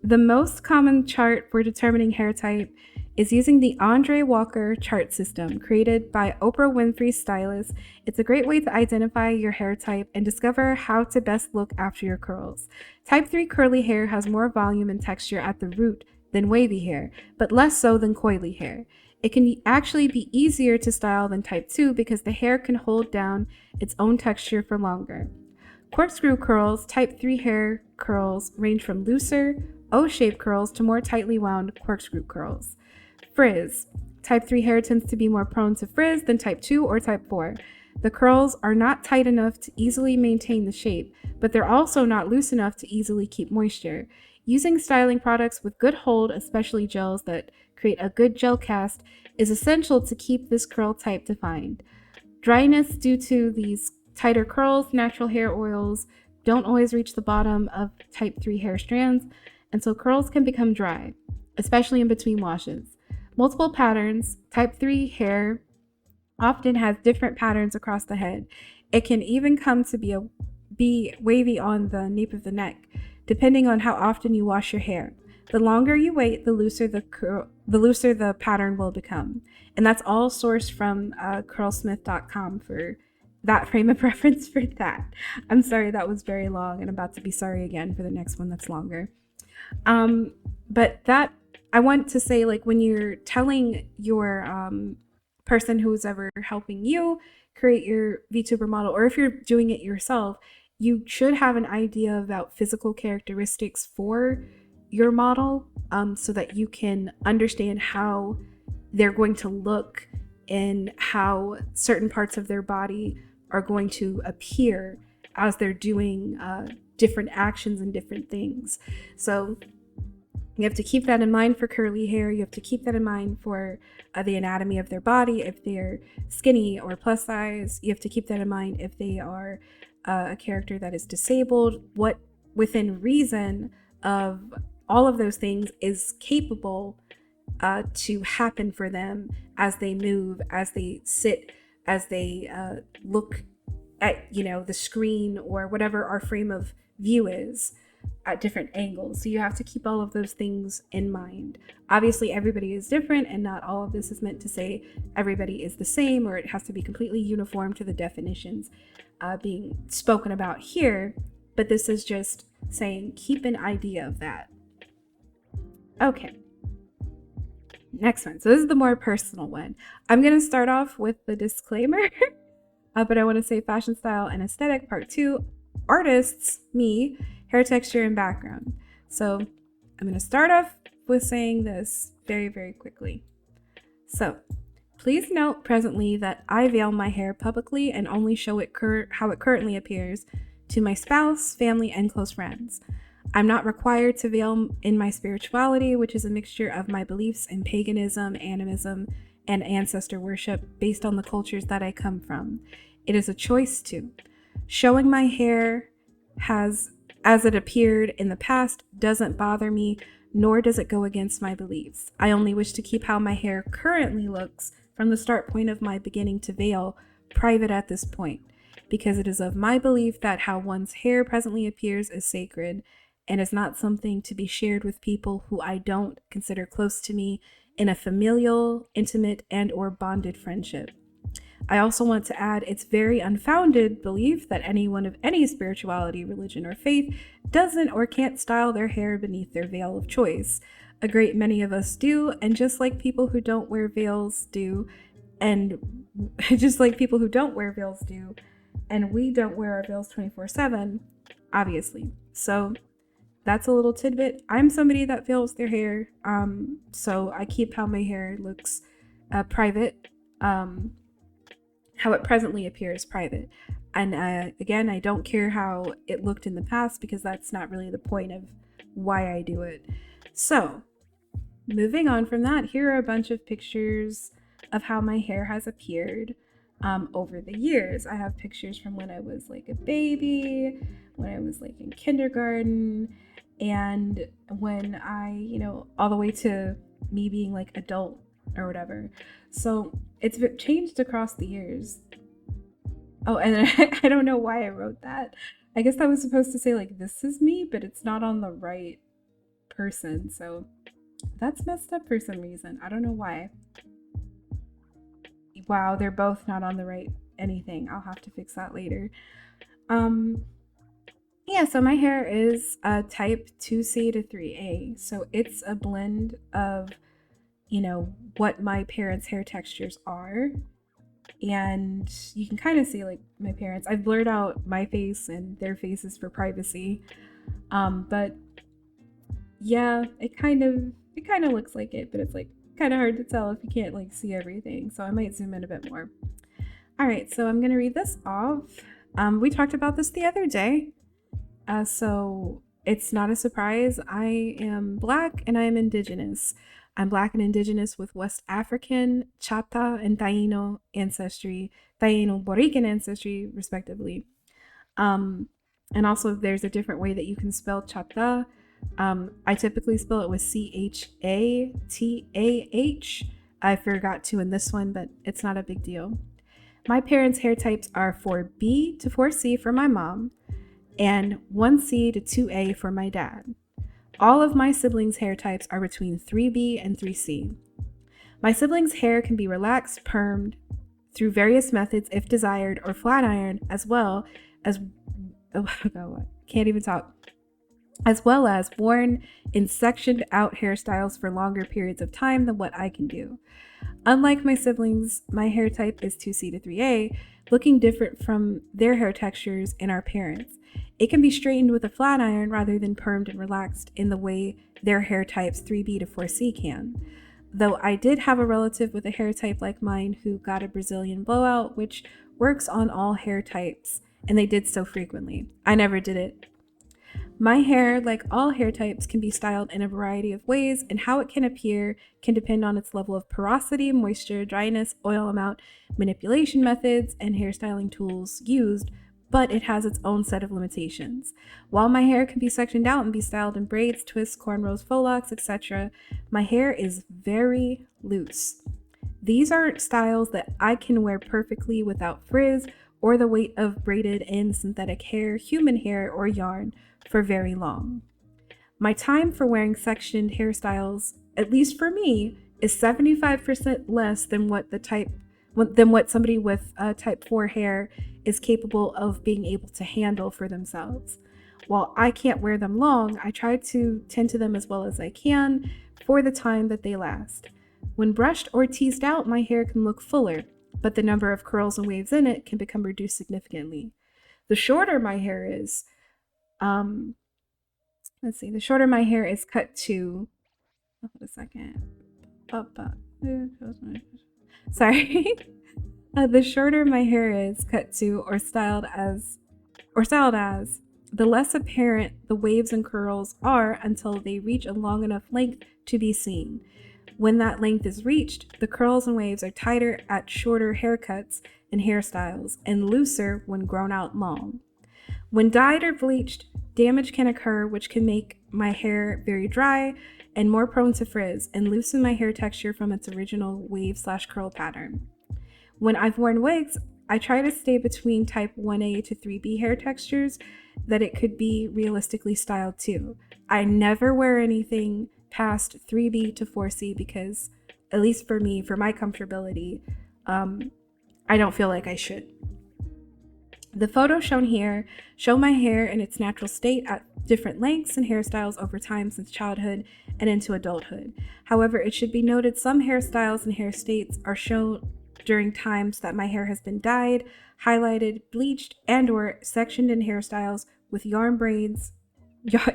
The most common chart for determining hair type is using the Andre Walker chart system created by Oprah Winfrey's stylist. It's a great way to identify your hair type and discover how to best look after your curls. Type 3 curly hair has more volume and texture at the root than wavy hair, but less so than coily hair. It can actually be easier to style than type 2 because the hair can hold down its own texture for longer. Corkscrew curls, type 3 hair curls range from looser, O-shaped curls to more tightly wound corkscrew curls. Frizz. type 3 hair tends to be more prone to frizz than type 2 or type 4. The curls are not tight enough to easily maintain the shape, but they're also not loose enough to easily keep moisture. Using styling products with good hold, especially gels that create a good gel cast, is essential to keep this curl type defined. Dryness due to these tighter curls, natural hair oils don't always reach the bottom of type 3 hair strands, and so curls can become dry, especially in between washes. Multiple patterns, type 3 hair often has different patterns across the head. It can even come to be wavy on the nape of the neck, depending on how often you wash your hair. The longer you wait, the looser the pattern will become. And that's all sourced from curlsmith.com for that frame of reference for that. I'm sorry that was very long, and I'm about to be sorry again for the next one that's longer. But that, I want to say, like, when you're telling your person who's ever helping you create your VTuber model, or if you're doing it yourself, you should have an idea about physical characteristics for your model, so that you can understand how they're going to look and how certain parts of their body are going to appear as they're doing different actions and different things. So you have to keep that in mind for curly hair. You have to keep that in mind for the anatomy of their body. If they're skinny or plus size, you have to keep that in mind if they are a character that is disabled. What within reason of all of those things is capable to happen for them as they move, as they sit, as they look at, the screen or whatever our frame of view is at different angles. So you have to keep all of those things in mind. Obviously, everybody is different, and not all of this is meant to say everybody is the same, or it has to be completely uniform to the definitions being spoken about here. But this is just saying keep an idea of that. Okay. Next one. So this is the more personal one. I'm going to start off with the disclaimer, but I want to say fashion, style, and aesthetic, part 2, artists, me, hair texture, and background. So I'm going to start off with saying this very, very quickly. So please note presently that I veil my hair publicly and only show it how it currently appears to my spouse, family, and close friends. I'm not required to veil in my spirituality, which is a mixture of my beliefs in paganism, animism, and ancestor worship based on the cultures that I come from. It is a choice to. Showing my hair as it appeared in the past doesn't bother me, nor does it go against my beliefs. I only wish to keep how my hair currently looks from the start point of my beginning to veil private at this point, because it is of my belief that how one's hair presently appears is sacred and is not something to be shared with people who I don't consider close to me in a familial, intimate, and or bonded friendship. I also want to add it's very unfounded belief that anyone of any spirituality, religion, or faith doesn't or can't style their hair beneath their veil of choice. A great many of us do, and just like people who don't wear veils do, and we don't wear our veils 24/7, obviously. So that's a little tidbit. I'm somebody that veils their hair, so I keep how my hair looks private. How it presently appears private. And again, I don't care how it looked in the past, because that's not really the point of why I do it. So moving on from that, here are a bunch of pictures of how my hair has appeared over the years. I have pictures from when I was like a baby, when I was like in kindergarten, and when I, all the way to me being like adult or whatever. So it's changed across the years. Oh, and I don't know why I wrote that. I guess I was supposed to say like, this is me, but it's not on the right person. So that's messed up for some reason. I don't know why. Wow, they're both not on the right anything. I'll have to fix that later. Yeah, so my hair is type 2C to 3A. So it's a blend of, what my parents' hair textures are. And you can kind of see like my parents. I've blurred out my face and their faces for privacy. But yeah, it kind of looks like it, but it's like kind of hard to tell if you can't like see everything. So I might zoom in a bit more. All right, so I'm going to read this off. We talked about this the other day. So it's not a surprise. I am Black and I am Indigenous. I'm Black and Indigenous with West African, Chata, and Taino ancestry, Taino Borican ancestry, respectively. And also, there's a different way that you can spell Chata. I typically spell it with CHATAH. I forgot to in this one, but it's not a big deal. My parents' hair types are 4B to 4C for my mom, and 1C to 2A for my dad. All of my siblings' hair types are between 3B and 3C. My siblings' hair can be relaxed, permed through various methods if desired, or flat ironed, as well as worn in sectioned out hairstyles for longer periods of time than what I can do. Unlike my siblings, my hair type is 2C to 3A, looking different from their hair textures and our parents. It can be straightened with a flat iron rather than permed and relaxed in the way their hair types 3B to 4C can. Though I did have a relative with a hair type like mine who got a Brazilian blowout, which works on all hair types, and they did so frequently. I never did it. My hair, like all hair types, can be styled in a variety of ways, and how it can appear can depend on its level of porosity, moisture, dryness, oil amount, manipulation methods, and hairstyling tools used, but it has its own set of limitations. While my hair can be sectioned out and be styled in braids, twists, cornrows, faux locks, etc., my hair is very loose. These aren't styles that I can wear perfectly without frizz or the weight of braided in synthetic hair, human hair, or yarn for very long. My time for wearing sectioned hairstyles, at least for me, is 75% less than what somebody with type 4 hair is capable of being able to handle for themselves. While I can't wear them long, I try to tend to them as well as I can for the time that they last. When brushed or teased out, my hair can look fuller, but the number of curls and waves in it can become reduced significantly. The shorter my hair is, the shorter my hair is cut to, the shorter my hair is cut to or styled as, the less apparent the waves and curls are until they reach a long enough length to be seen. When that length is reached, the curls and waves are tighter at shorter haircuts and hairstyles, and looser when grown out long. When dyed or bleached, damage can occur, which can make my hair very dry and more prone to frizz, and loosen my hair texture from its original wave/curl pattern. When I've worn wigs, I try to stay between type 1A to 3B hair textures that it could be realistically styled to. I never wear anything past 3B to 4C because, at least for me, for my comfortability, I don't feel like I should. The photos shown here show my hair in its natural state at different lengths and hairstyles over time since childhood and into adulthood. However, it should be noted some hairstyles and hair states are shown during times that my hair has been dyed, highlighted, bleached, and or sectioned in hairstyles with yarn braids, yarn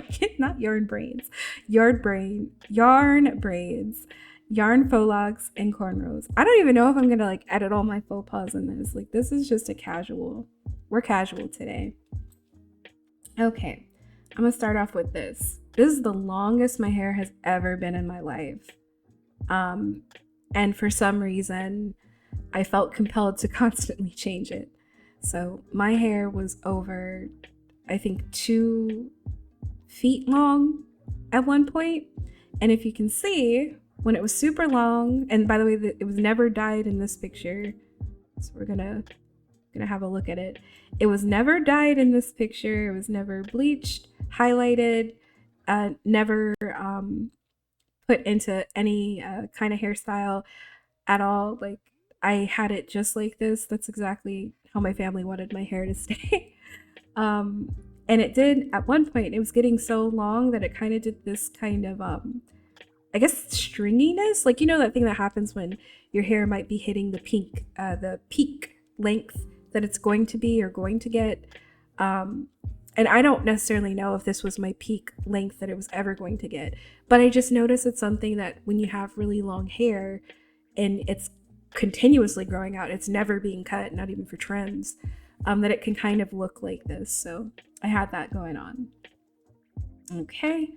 faux locks, and cornrows. I don't even know if I'm gonna edit all my faux pas in this. This is just we're casual today. Okay, I'm gonna start off with this. This is the longest my hair has ever been in my life. And for some reason, I felt compelled to constantly change it. So my hair was over, I think, 2 feet long at one point. And if you can see, when it was super long, and by the way, it was never dyed in this picture. So we're gonna have a look at it. It was never dyed in this picture. It was never bleached, highlighted, never put into any kind of hairstyle at all. I had it just like this. That's exactly how my family wanted my hair to stay. And it did, at one point, it was getting so long that it kind of did this kind of, I guess, stringiness. You know that thing that happens when your hair might be hitting the peak length that it's going to be or going to get. and I don't necessarily know if this was my peak length that it was ever going to get, but I just noticed it's something that when you have really long hair and it's continuously growing out, it's never being cut, not even for trends, that it can kind of look like this. So I had that going on. Okay.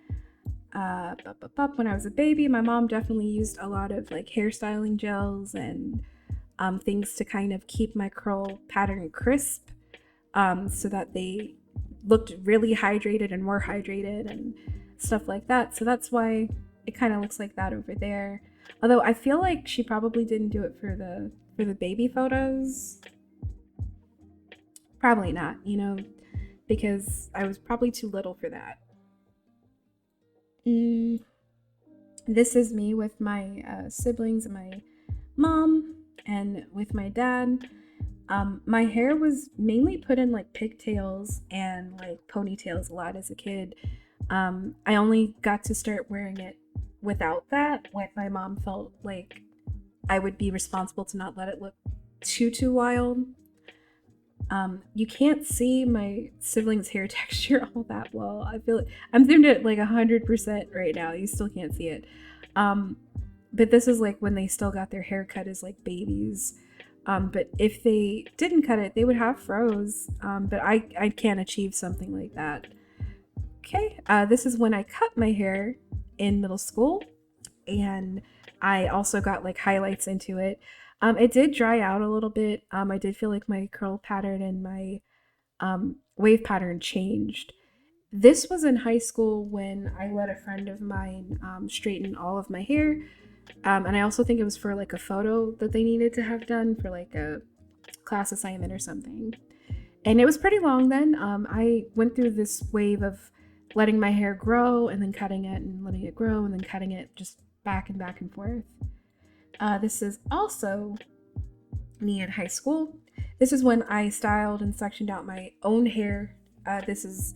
When I was a baby, my mom definitely used a lot of like hairstyling gels and things to kind of keep my curl pattern crisp, so that they looked really hydrated and more hydrated and stuff like that. So that's why it kind of looks like that over there. Although I feel like she probably didn't do it for the baby photos. Probably not, you know, because I was probably too little for that. This is me with my siblings and my mom and with my dad. My hair was mainly put in like pigtails and like ponytails a lot as a kid. I only got to start wearing it without that when my mom felt like I would be responsible to not let it look too wild. You can't see my siblings' hair texture all that well. I feel like I'm zoomed at like 100% right now. You still can't see it. But this is like when they still got their hair cut as like babies. But if they didn't cut it, they would have froze. But I can't achieve something like that. Okay, this is when I cut my hair in middle school, and I also got like highlights into it. It did dry out a little bit. I did feel like my curl pattern and my wave pattern changed. This was in high school when I let a friend of mine straighten all of my hair. And I also think it was for like a photo that they needed to have done for like a class assignment or something. And it was pretty long then. I went through this wave of letting my hair grow and then cutting it and letting it grow and then cutting it, just back and forth. This is also me in high school. This is when I styled and sectioned out my own hair. This is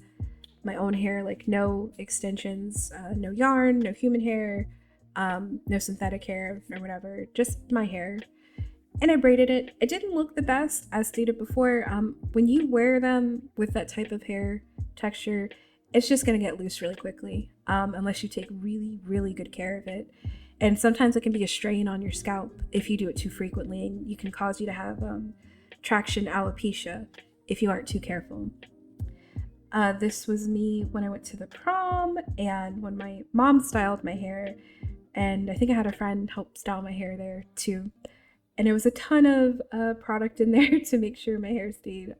my own hair, like no extensions, no yarn, no human hair, no synthetic hair or whatever, just my hair. And I braided it. It didn't look the best, as stated before. When you wear them with that type of hair texture, it's just going to get loose really quickly, unless you take really, really good care of it. And sometimes it can be a strain on your scalp if you do it too frequently, and you can cause you to have traction alopecia if you aren't too careful. This was me when I went to the prom and when my mom styled my hair, and I think I had a friend help style my hair there too. And there was a ton of product in there to make sure my hair stayed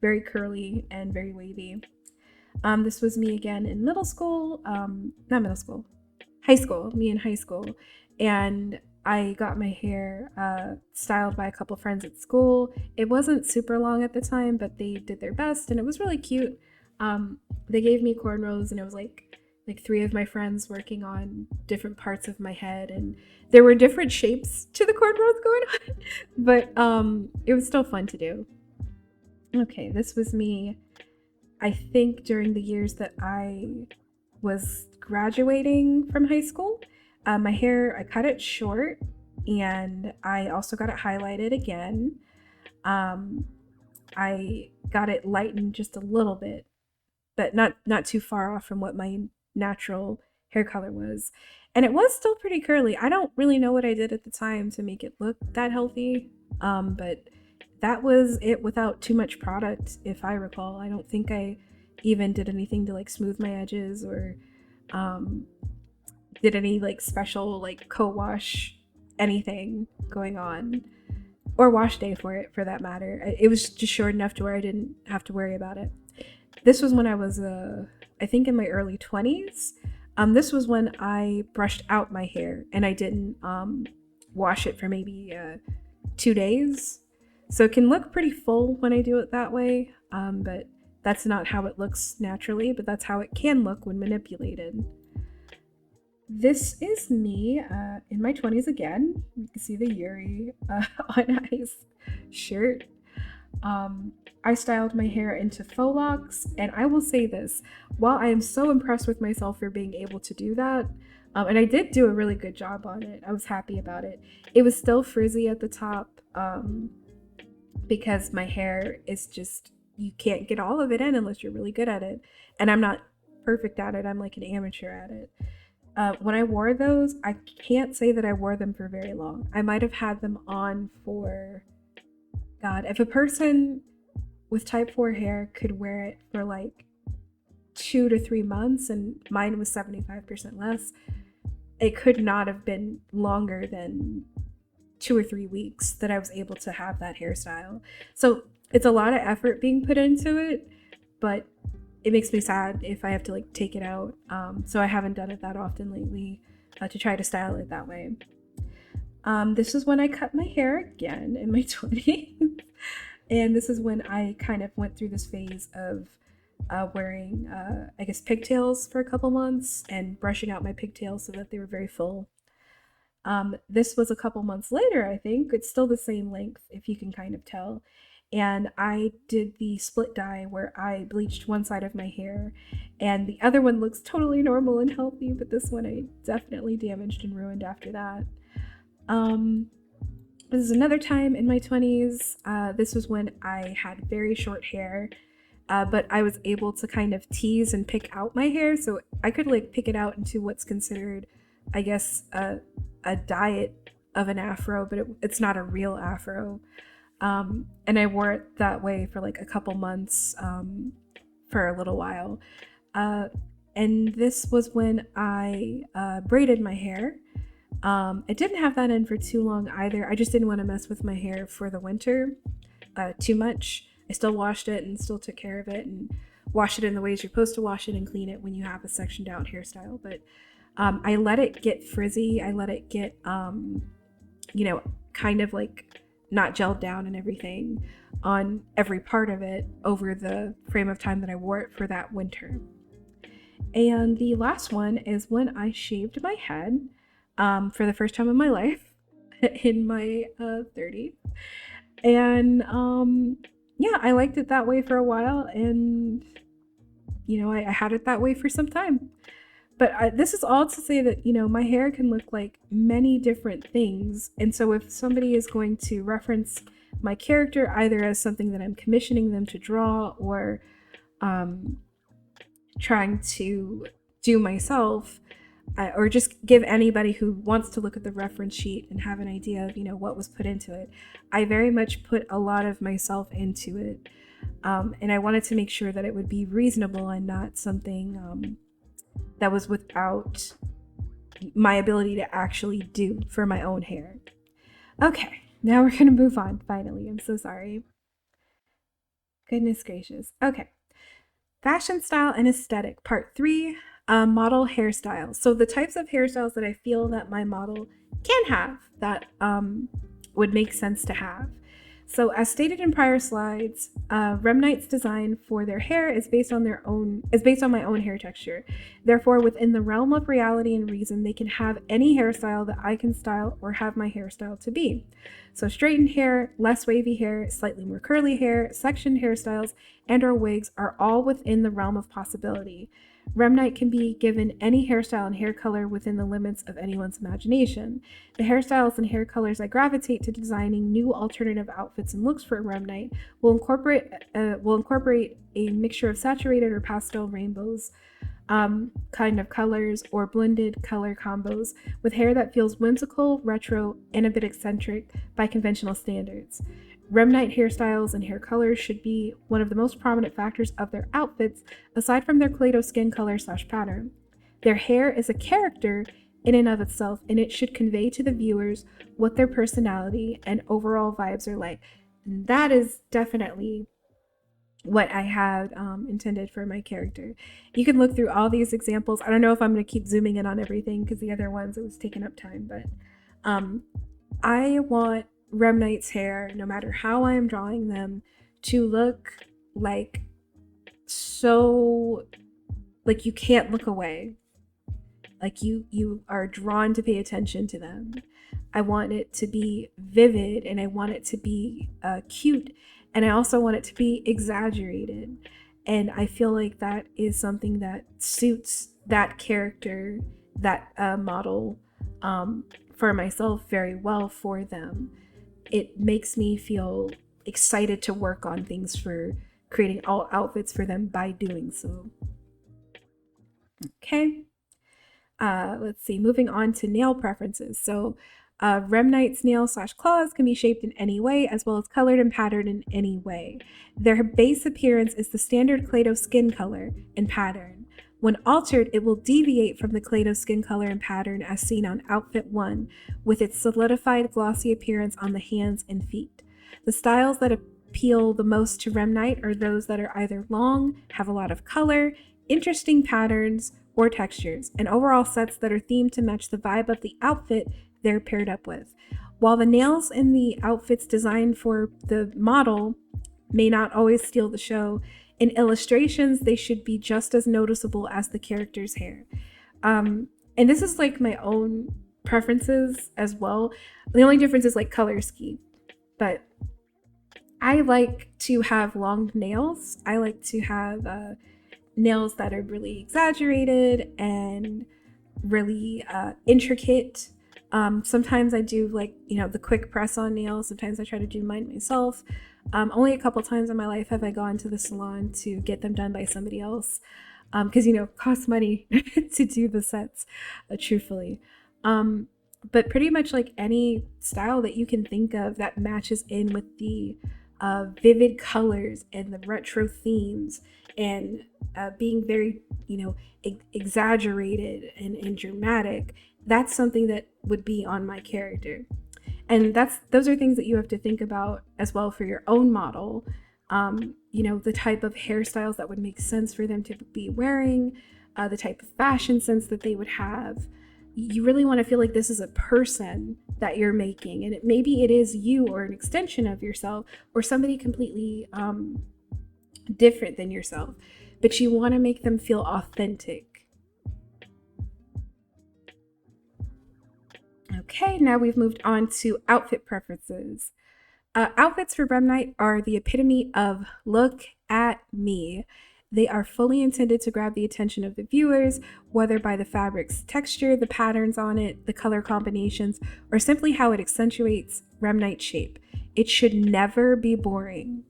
very curly and very wavy. This was me again in middle school, not middle school, high school, me in high school. And I got my hair styled by a couple friends at school. It wasn't super long at the time, but they did their best and it was really cute. They gave me cornrows and it was like 3 of my friends working on different parts of my head, and there were different shapes to the cornrows going on, but it was still fun to do. Okay, this was me, I think, during the years that I was graduating from high school. My hair, I cut it short and I also got it highlighted again. I got it lightened just a little bit, but not too far off from what my natural hair color was. And it was still pretty curly. I don't really know what I did at the time to make it look that healthy, but that was it without too much product, if I recall. I don't think I even did anything to like smooth my edges or did any like special like co-wash anything going on, or wash day for that matter. It was just short enough to where I didn't have to worry about it. This was when I was I think in my early 20s. This was when I brushed out my hair and I didn't wash it for maybe 2 days. So it can look pretty full when I do it that way, but that's not how it looks naturally, but that's how it can look when manipulated. This is me in my 20s again. You can see the Yuri on Ice shirt. I styled my hair into faux locks, and I will say this, while I am so impressed with myself for being able to do that, and I did do a really good job on it, I was happy about it, it was still frizzy at the top, because my hair is just you can't get all of it in unless you're really good at it. And I'm not perfect at it. I'm like an amateur at it. When I wore those, I can't say that I wore them for very long. I might have had them on for, God, if a person with type 4 hair could wear it for like 2 to 3 months, and mine was 75% less, it could not have been longer than 2 or 3 weeks that I was able to have that hairstyle. So it's a lot of effort being put into it, but it makes me sad if I have to like take it out. So I haven't done it that often lately to try to style it that way. This is when I cut my hair again in my 20s. And this is when I kind of went through this phase of wearing, I guess, pigtails for a couple months and brushing out my pigtails so that they were very full. This was a couple months later, I think. It's still the same length, if you can kind of tell. And I did the split dye where I bleached one side of my hair and the other one looks totally normal and healthy, but this one I definitely damaged and ruined after that. This is another time in my 20s. This was when I had very short hair, but I was able to kind of tease and pick out my hair, so I could like pick it out into what's considered, I guess, a diet of an afro, but it's not a real afro. And I wore it that way for like a couple months, for a little while. And this was when I braided my hair. I didn't have that in for too long either. I just didn't want to mess with my hair for the winter too much. I still washed it and still took care of it and washed it in the ways you're supposed to wash it and clean it when you have a sectioned out hairstyle. But I let it get frizzy. I let it get, kind of like not gelled down and everything on every part of it over the frame of time that I wore it for that winter. And the last one is when I shaved my head for the first time in my life in my 30s. And yeah, I liked it that way for a while, and I had it that way for some time. But this is all to say that, my hair can look like many different things. And so if somebody is going to reference my character either as something that I'm commissioning them to draw or trying to do myself, or just give anybody who wants to look at the reference sheet and have an idea of, what was put into it, I very much put a lot of myself into it. And I wanted to make sure that it would be reasonable and not something that was without my ability to actually do for my own hair. Okay, now we're going to move on, finally. I'm so sorry. Goodness gracious. Okay. Fashion, style, and aesthetic, part 3, model hairstyles. So the types of hairstyles that I feel that my model can have that would make sense to have. So as stated in prior slides, Remnite's design for their hair is based on my own hair texture. Therefore, within the realm of reality and reason, they can have any hairstyle that I can style or have my hairstyle to be. So straightened hair, less wavy hair, slightly more curly hair, sectioned hairstyles, and or wigs are all within the realm of possibility. Remnite can be given any hairstyle and hair color within the limits of anyone's imagination. The hairstyles and hair colors I gravitate to designing new alternative outfits and looks for Remnite will incorporate a mixture of saturated or pastel rainbows kind of colors or blended color combos with hair that feels whimsical, retro, and a bit eccentric by conventional standards. Remnite hairstyles and hair colors should be one of the most prominent factors of their outfits, aside from their claydoughs skin color / pattern. Their hair is a character in and of itself, and it should convey to the viewers what their personality and overall vibes are like. And that is definitely what I had intended for my character. You can look through all these examples. I don't know if I'm going to keep zooming in on everything because the other ones, it was taking up time, but I want Remnite's hair, no matter how I am drawing them, to look like you can't look away. Like you are drawn to pay attention to them. I want it to be vivid, and I want it to be cute, and I also want it to be exaggerated. And I feel like that is something that suits that character, that model, for myself very well for them. It makes me feel excited to work on things for creating all outfits for them by doing so. Okay. Let's see, moving on to nail preferences. So Remnite's nails/claws can be shaped in any way, as well as colored and patterned in any way. Their base appearance is the standard Clay-Doh skin color and pattern. When altered, it will deviate from the Clay-Doh skin color and pattern as seen on Outfit 1, with its solidified glossy appearance on the hands and feet. The styles that appeal the most to Remnite are those that are either long, have a lot of color, interesting patterns, or textures, and overall sets that are themed to match the vibe of the outfit they're paired up with. While the nails in the outfits designed for the model may not always steal the show, in illustrations they should be just as noticeable as the character's hair. And this is like my own preferences as well. The only difference is like color scheme, but I like to have long nails. I like to have nails that are really exaggerated and really intricate. Sometimes I do like, the quick press on nails. Sometimes I try to do mine myself. Only a couple times in my life have I gone to the salon to get them done by somebody else. Because, it costs money to do the sets, truthfully. But pretty much like any style that you can think of that matches in with the vivid colors and the retro themes and being very, exaggerated and dramatic, that's something that would be on my character. And those are things that you have to think about as well for your own model. The type of hairstyles that would make sense for them to be wearing, the type of fashion sense that they would have. You really want to feel like this is a person that you're making, and maybe it is you or an extension of yourself or somebody completely different than yourself, but you want to make them feel authentic. Okay, now we've moved on to outfit preferences. Outfits for Remnite are the epitome of look at me. They are fully intended to grab the attention of the viewers, whether by the fabric's texture, the patterns on it, the color combinations, or simply how it accentuates Remnite shape. It should never be boring.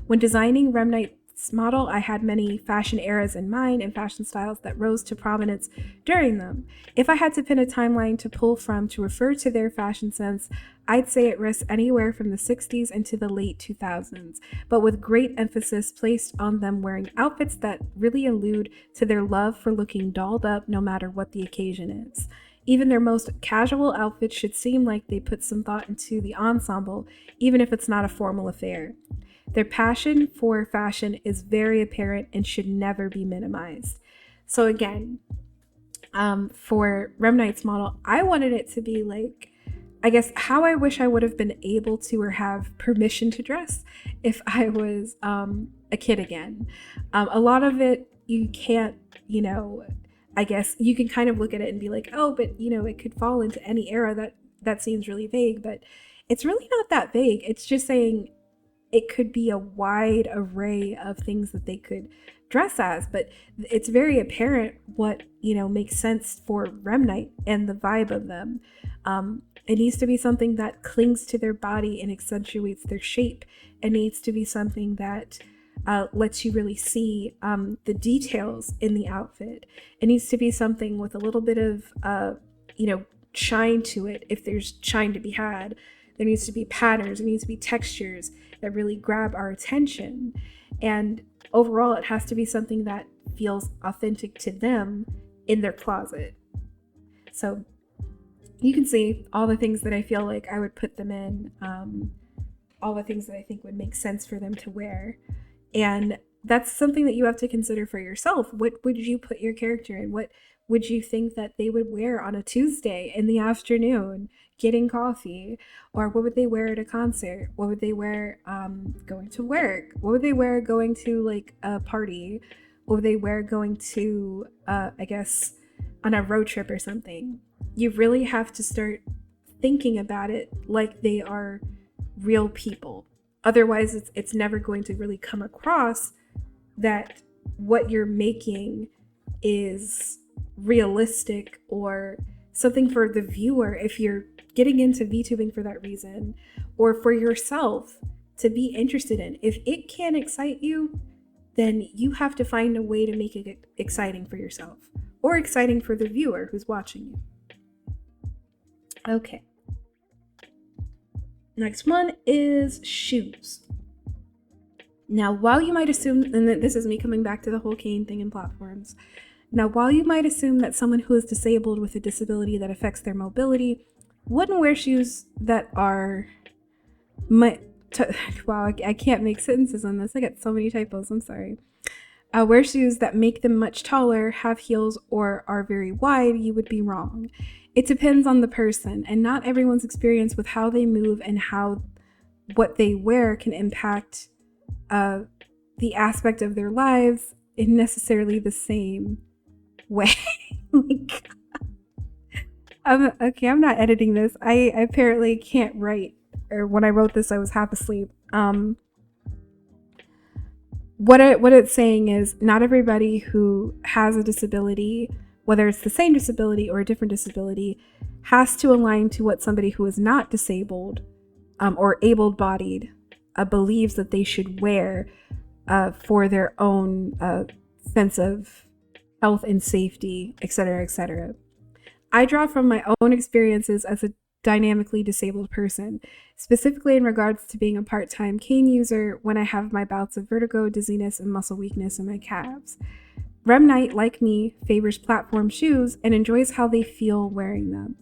When designing Remnite's model, I had many fashion eras in mind and fashion styles that rose to prominence during them. If I had to pin a timeline to pull from to refer to their fashion sense, I'd say it rests anywhere from the 60s into the late 2000s, but with great emphasis placed on them wearing outfits that really allude to their love for looking dolled up no matter what the occasion is. Even their most casual outfits should seem like they put some thought into the ensemble, even if it's not a formal affair. Their passion for fashion is very apparent and should never be minimized. So again, for Remnite's model, I wanted it to be like, I guess, how I wish I would have been able to or have permission to dress if I was a kid again. A lot of it, you can't, I guess you can kind of look at it and be like, oh, but, it could fall into any era. That seems really vague, but it's really not that vague. It's just saying it could be a wide array of things that they could dress as, but it's very apparent what, makes sense for Remnite and the vibe of them. It needs to be something that clings to their body and accentuates their shape. It needs to be something that lets you really see the details in the outfit. It needs to be something with a little bit of, shine to it if there's shine to be had. There needs to be patterns, there needs to be textures that really grab our attention. And overall, it has to be something that feels authentic to them in their closet. So you can see all the things that I feel like I would put them in, all the things that I think would make sense for them to wear. And that's something that you have to consider for yourself. What would you put your character in? What would you think that they would wear on a Tuesday in the afternoon getting coffee? Or what would they wear at a concert? What would they wear going to work? What would they wear going to like a party? What would they wear going to, I guess, on a road trip or something? You really have to start thinking about it like they are real people. Otherwise, it's never going to really come across that what you're making is realistic or something for the viewer if you're getting into VTubing for that reason, or for yourself to be interested in. If it can't excite you, then you have to find a way to make it exciting for yourself or exciting for the viewer who's watching you. Okay. Next one is shoes. Now, while you might assume, and this is me coming back to the whole cane thing in platforms. Now, while you might assume that someone who is disabled with a disability that affects their mobility wouldn't wear shoes that are wow, I can't make sentences on this. I got so many typos. I'm sorry. Wear shoes that make them much taller, have heels, or are very wide, you would be wrong. It depends on the person, and not everyone's experience with how they move and how what they wear can impact the aspect of their lives in necessarily the same way. Okay, I'm not editing this. I apparently can't write, or when I wrote this, I was half asleep. What it's saying is not everybody who has a disability, whether it's the same disability or a different disability, has to align to what somebody who is not disabled or able-bodied believes that they should wear for their own sense of health and safety, etc., etc. I draw from my own experiences as a dynamically disabled person, specifically in regards to being a part-time cane user when I have my bouts of vertigo, dizziness, and muscle weakness in my calves. Remnite, like me, favors platform shoes and enjoys how they feel wearing them.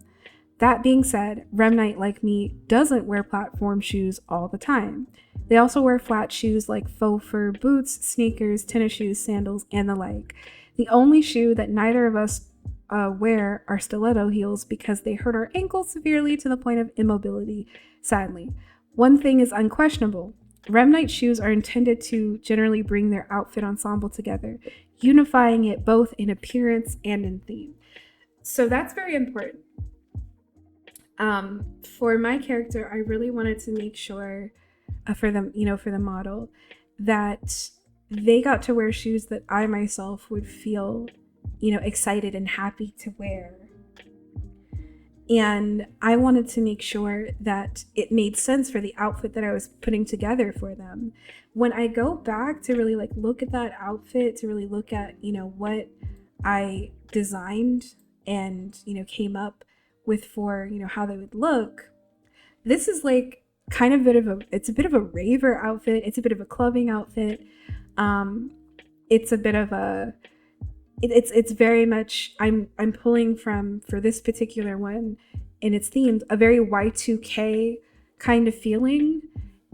That being said, Remnite, like me, doesn't wear platform shoes all the time. They also wear flat shoes like faux fur boots, sneakers, tennis shoes, sandals, and the like. The only shoe that neither of us wear are stiletto heels because they hurt our ankles severely to the point of immobility, sadly. One thing is unquestionable. Remnite shoes are intended to generally bring their outfit ensemble together, unifying it both in appearance and in theme. So that's very important. For my character, I really wanted to make sure for them, for the model, that they got to wear shoes that I myself would feel, excited and happy to wear. And I wanted to make sure that it made sense for the outfit that I was putting together for them. When I go back to really look at that outfit, to really look at, what I designed and, came up with for, how they would look, this is it's a bit of a raver outfit. It's a bit of a clubbing outfit. It's a bit of a, it's very much, I'm pulling from, for this particular one, and it's themed, a very Y2K kind of feeling.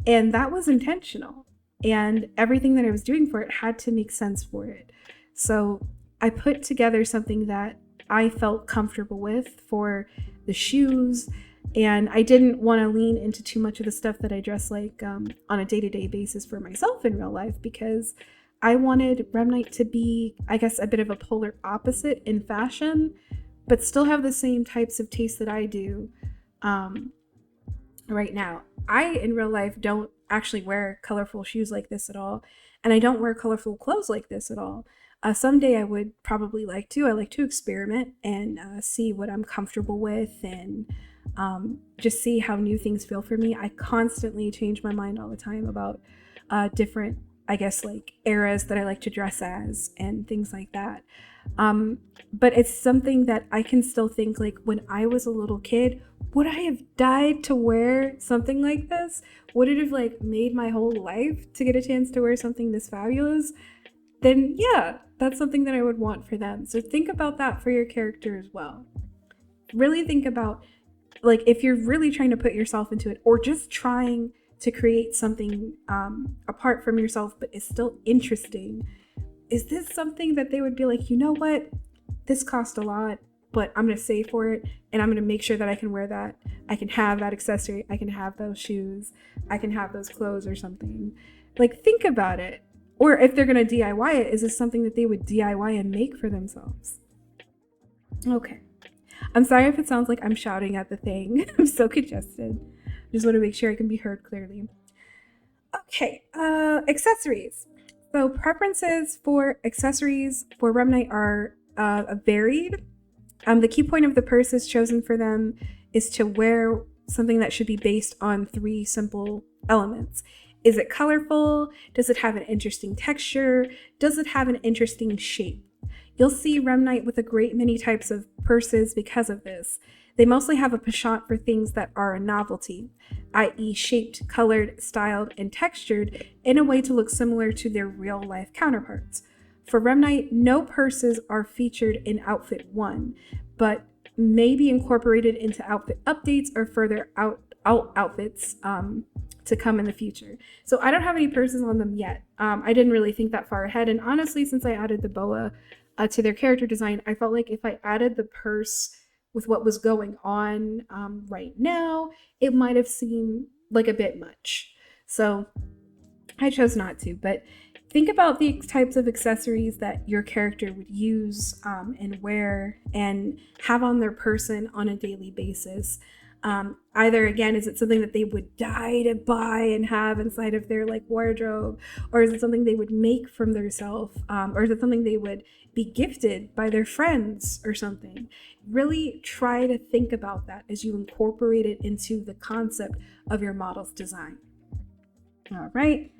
And that was intentional. And everything that I was doing for it had to make sense for it. So I put together something that I felt comfortable with for the shoes. And I didn't want to lean into too much of the stuff that I dress like on a day-to-day basis for myself in real life, because I wanted Remnite to be, I guess, a bit of a polar opposite in fashion, but still have the same types of tastes that I do right now. I, in real life, don't actually wear colorful shoes like this at all, and I don't wear colorful clothes like this at all. Someday I would probably like to. I like to experiment and see what I'm comfortable with, and just see how new things feel for me. I constantly change my mind all the time about different, I guess, eras that I like to dress as and things like that. But it's something that I can still think, when I was a little kid, would I have died to wear something like this? Would it have made my whole life to get a chance to wear something this fabulous? Then yeah, that's something that I would want for them. So think about that for your character as well. Really think about, if you're really trying to put yourself into it, or just trying to create something apart from yourself but is still interesting, is this something that they would be like, you know what, this cost a lot, but I'm going to save for it, and I'm going to make sure that I can wear that, I can have that accessory, I can have those shoes, I can have those clothes or something. Think about it. Or if they're going to DIY it, is this something that they would DIY and make for themselves? Okay. I'm sorry if it sounds like I'm shouting at the thing. I'm so congested. Just want to make sure I can be heard clearly. Okay, accessories. So preferences for accessories for Remnite are varied. The key point of the purses chosen for them is to wear something that should be based on 3 simple elements. Is it colorful? Does it have an interesting texture? Does it have an interesting shape? You'll see Remnite with a great many types of purses because of this. They mostly have a penchant for things that are a novelty, i.e. shaped, colored, styled, and textured in a way to look similar to their real-life counterparts. For Remnite, no purses are featured in Outfit 1, but may be incorporated into outfit updates or further outfits to come in the future. So I don't have any purses on them yet. I didn't really think that far ahead, and honestly, since I added the boa to their character design, I felt like if I added the purse with what was going on right now, it might have seemed like a bit much. So I chose not to, but think about the types of accessories that your character would use and wear and have on their person on a daily basis. Either, again, is it something that they would die to buy and have inside of their like wardrobe, or is it something they would make from themselves, or is it something they would be gifted by their friends or something? Really try to think about that as you incorporate it into the concept of your model's design. All right,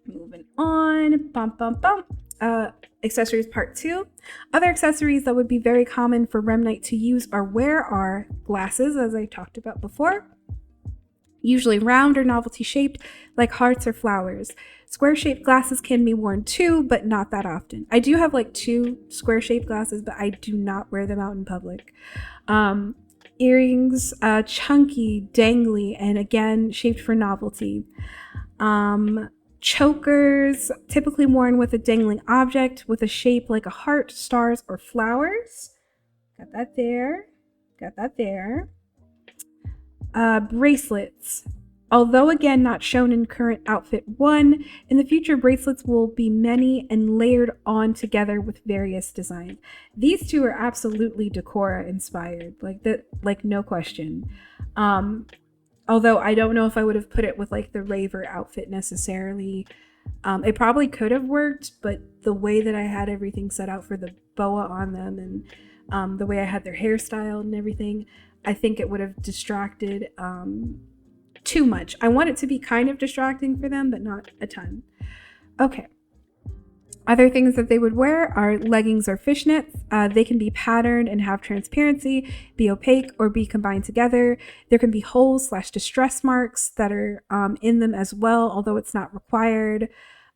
moving on. Accessories part 2. Other accessories that would be very common for Remnite to use or wear are glasses, as I talked about before, usually round or novelty shaped like hearts or flowers. Square shaped glasses can be worn too, but not that often. I do have like 2 square shaped glasses, but I do not wear them out in public. Earrings, chunky, dangly, and again shaped for novelty. Chokers, typically worn with a dangling object with a shape like a heart, stars, or flowers. Got that there. Got that there. Bracelets. Although again not shown in current outfit 1, in the future bracelets will be many and layered on together with various designs. These 2 are absolutely Decora inspired, like no question. Although I don't know if I would have put it with like the raver outfit necessarily. It probably could have worked, but the way that I had everything set out for the boa on them and the way I had their hairstyle and everything, I think it would have distracted too much. I want it to be kind of distracting for them, but not a ton. Okay. Other things that they would wear are leggings or fishnets. They can be patterned and have transparency, be opaque, or be combined together. There can be holes / distress marks that are in them as well, although it's not required.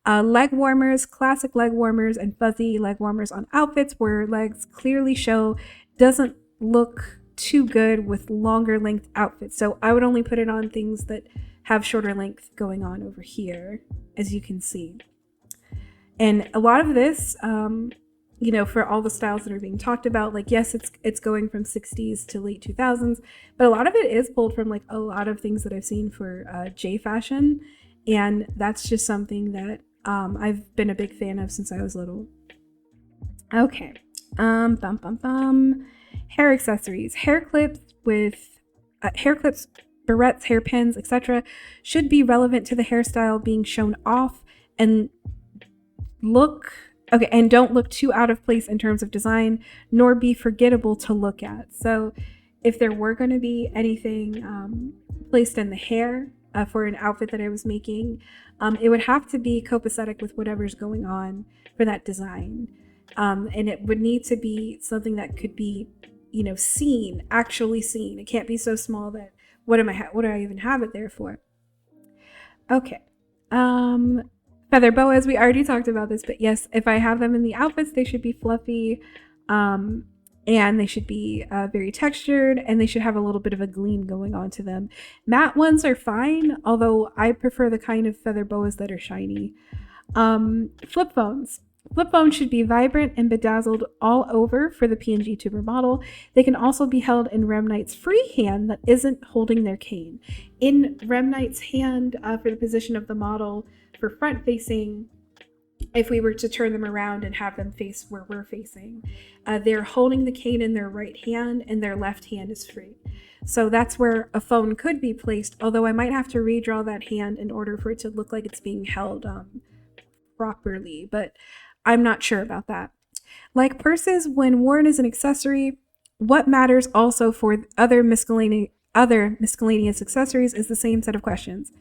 Leg warmers, classic leg warmers, and fuzzy leg warmers on outfits where legs clearly show doesn't look too good with longer length outfits. So I would only put it on things that have shorter length going on over here, as you can see. And a lot of this, for all the styles that are being talked about, like, yes, it's going from 60s to late 2000s, but a lot of it is pulled from like a lot of things that I've seen for J fashion. And that's just something that I've been a big fan of since I was little. Okay. Hair accessories. Hair clips, barrettes, hairpins, etc. should be relevant to the hairstyle being shown off and don't look too out of place in terms of design, nor be forgettable to look at. So if there were going to be anything placed in the hair for an outfit that I was making, it would have to be copacetic with whatever's going on for that design. And it would need to be something that could be, seen, actually seen. It can't be so small that what do I even have it there for? Okay. Feather boas, we already talked about this, but yes, if I have them in the outfits, they should be fluffy, and they should be very textured, and they should have a little bit of a gleam going on to them. Matte ones are fine, although I prefer the kind of feather boas that are shiny. Flip phones. Flip phones should be vibrant and bedazzled all over for the PNGTuber model. They can also be held in Remnite's free hand that isn't holding their cane. In Remnite's hand, for the position of the model, for front facing, if we were to turn them around and have them face where we're facing, they're holding the cane in their right hand and their left hand is free. So that's where a phone could be placed, although I might have to redraw that hand in order for it to look like it's being held properly, but I'm not sure about that. Like purses, when worn as an accessory, what matters also for other miscellaneous accessories is the same set of questions.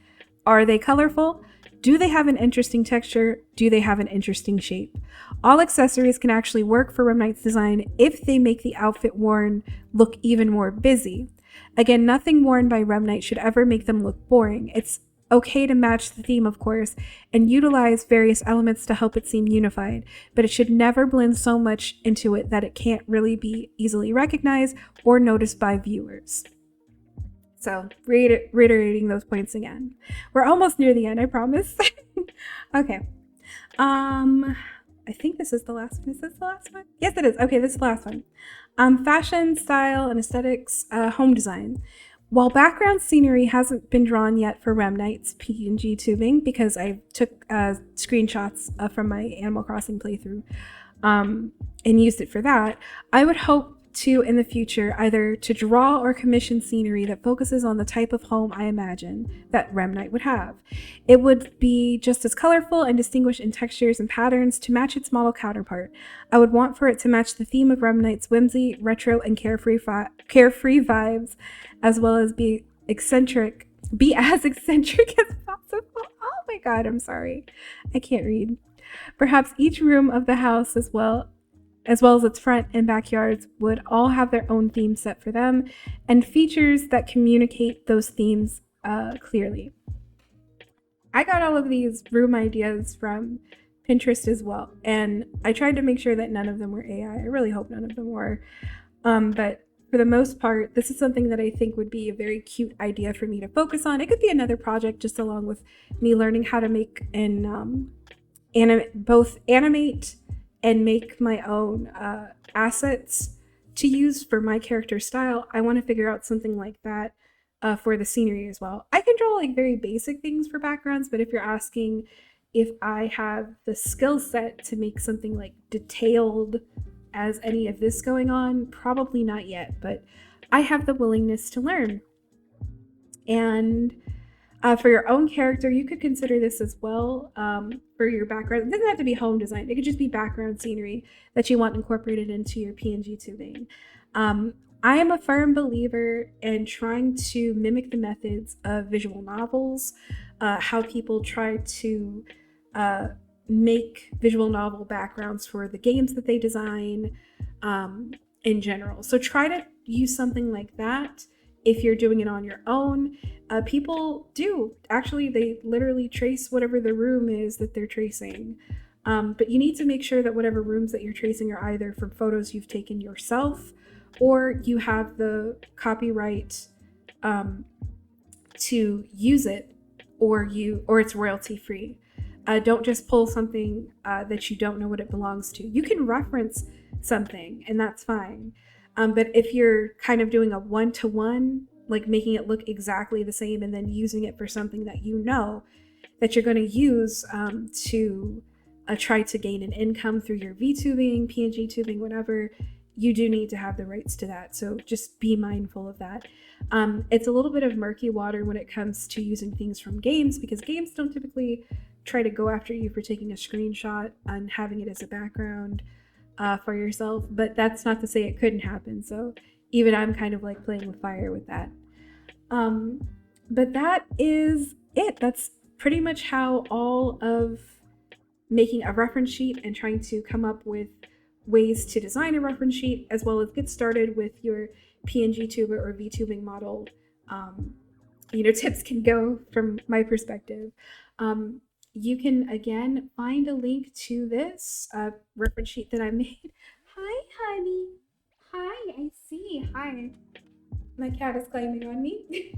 Are they colorful? Do they have an interesting texture? Do they have an interesting shape? All accessories can actually work for Remnite's design if they make the outfit worn look even more busy. Again, nothing worn by Remnite should ever make them look boring. It's okay to match the theme, of course, and utilize various elements to help it seem unified, but it should never blend so much into it that it can't really be easily recognized or noticed by viewers. So, reiterating those points again. We're almost near the end, I promise. Okay. I think this is the last one. Is this the last one? Yes, it is. Okay, this is the last one. Fashion, style, and aesthetics, home design. While background scenery hasn't been drawn yet for Remnite's PNGTubing, because I took screenshots from my Animal Crossing playthrough and used it for that, I would hope to, in the future, either to draw or commission scenery that focuses on the type of home I imagine that Remnite would have. It would be just as colorful and distinguished in textures and patterns to match its model counterpart. I would want for it to match the theme of Remnite's whimsy, retro, and carefree vibes, as well as be as eccentric as possible. Oh my god, I'm sorry. I can't read. Perhaps each room of the house as well as its front and backyards would all have their own theme set for them and features that communicate those themes clearly. I got all of these room ideas from Pinterest as well, and I tried to make sure that none of them were AI. I really hope none of them were. But for the most part, this is something that I think would be a very cute idea for me to focus on. It could be another project just along with me learning how to make and both animate and make my own assets to use for my character style. I want to figure out something like that for the scenery as well. I can draw like very basic things for backgrounds, but if you're asking if I have the skill set to make something like detailed as any of this going on, probably not yet, but I have the willingness to learn. And for your own character, you could consider this as well for your background. It doesn't have to be home design. It could just be background scenery that you want incorporated into your PNGTubing. I am a firm believer in trying to mimic the methods of visual novels, how people try to make visual novel backgrounds for the games that they design in general. So try to use something like that. If you're doing it on your own, people do. Actually, they literally trace whatever the room is that they're tracing. But you need to make sure that whatever rooms that you're tracing are either from photos you've taken yourself or you have the copyright to use it or it's royalty free. Don't just pull something that you don't know what it belongs to. You can reference something and that's fine. But if you're kind of doing a one-to-one, like making it look exactly the same and then using it for something that you know that you're going to use to try to gain an income through your VTubing, PNGTubing, whatever, you do need to have the rights to that. So just be mindful of that. It's a little bit of murky water when it comes to using things from games because games don't typically try to go after you for taking a screenshot and having it as a background for yourself, but that's not to say it couldn't happen. So even I'm kind of like playing with fire with that. But that is it. That's pretty much how all of making a reference sheet and trying to come up with ways to design a reference sheet, as well as get started with your PNGTuber or VTubing model, tips can go from my perspective. You can, again, find a link to this reference sheet that I made. Hi, honey. Hi, I see. Hi. My cat is climbing on me.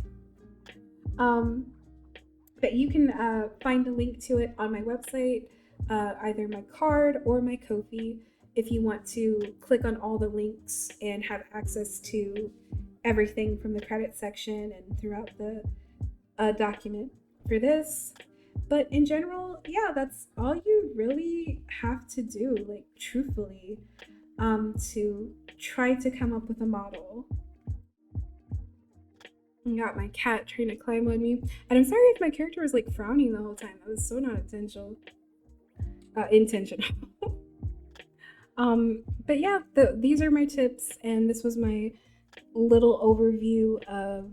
But you can find a link to it on my website, either my card or my Ko-fi, if you want to click on all the links and have access to everything from the credit section and throughout the document for this. But in general, yeah, that's all you really have to do, like truthfully, to try to come up with a model. I got my cat trying to climb on me. And I'm sorry if my character was like frowning the whole time. That was so not intentional. But yeah, these are my tips, and this was my little overview of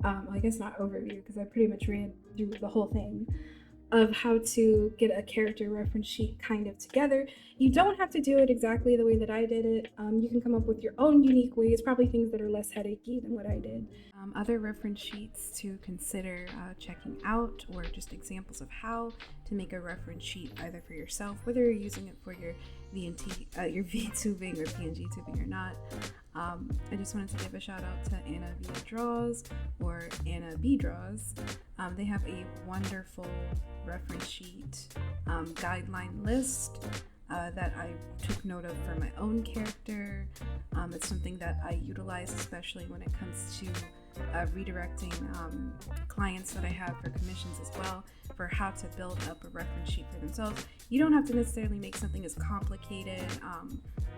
I guess not overview because I pretty much ran through the whole thing of how to get a character reference sheet kind of together. You don't have to do it exactly the way that I did it. You can come up with your own unique ways, probably things that are less headachy than what I did. Other reference sheets to consider checking out, or just examples of how to make a reference sheet either for yourself, whether you're using it for your your VTubing or PNGTubing or not. I just wanted to give a shout out to anonbeadraws or anonbeadraws. They have a wonderful reference sheet guideline list that I took note of for my own character. It's something that I utilize, especially when it comes to redirecting clients that I have for commissions as well, for how to build up a reference sheet for themselves. You don't have to necessarily make something as complicated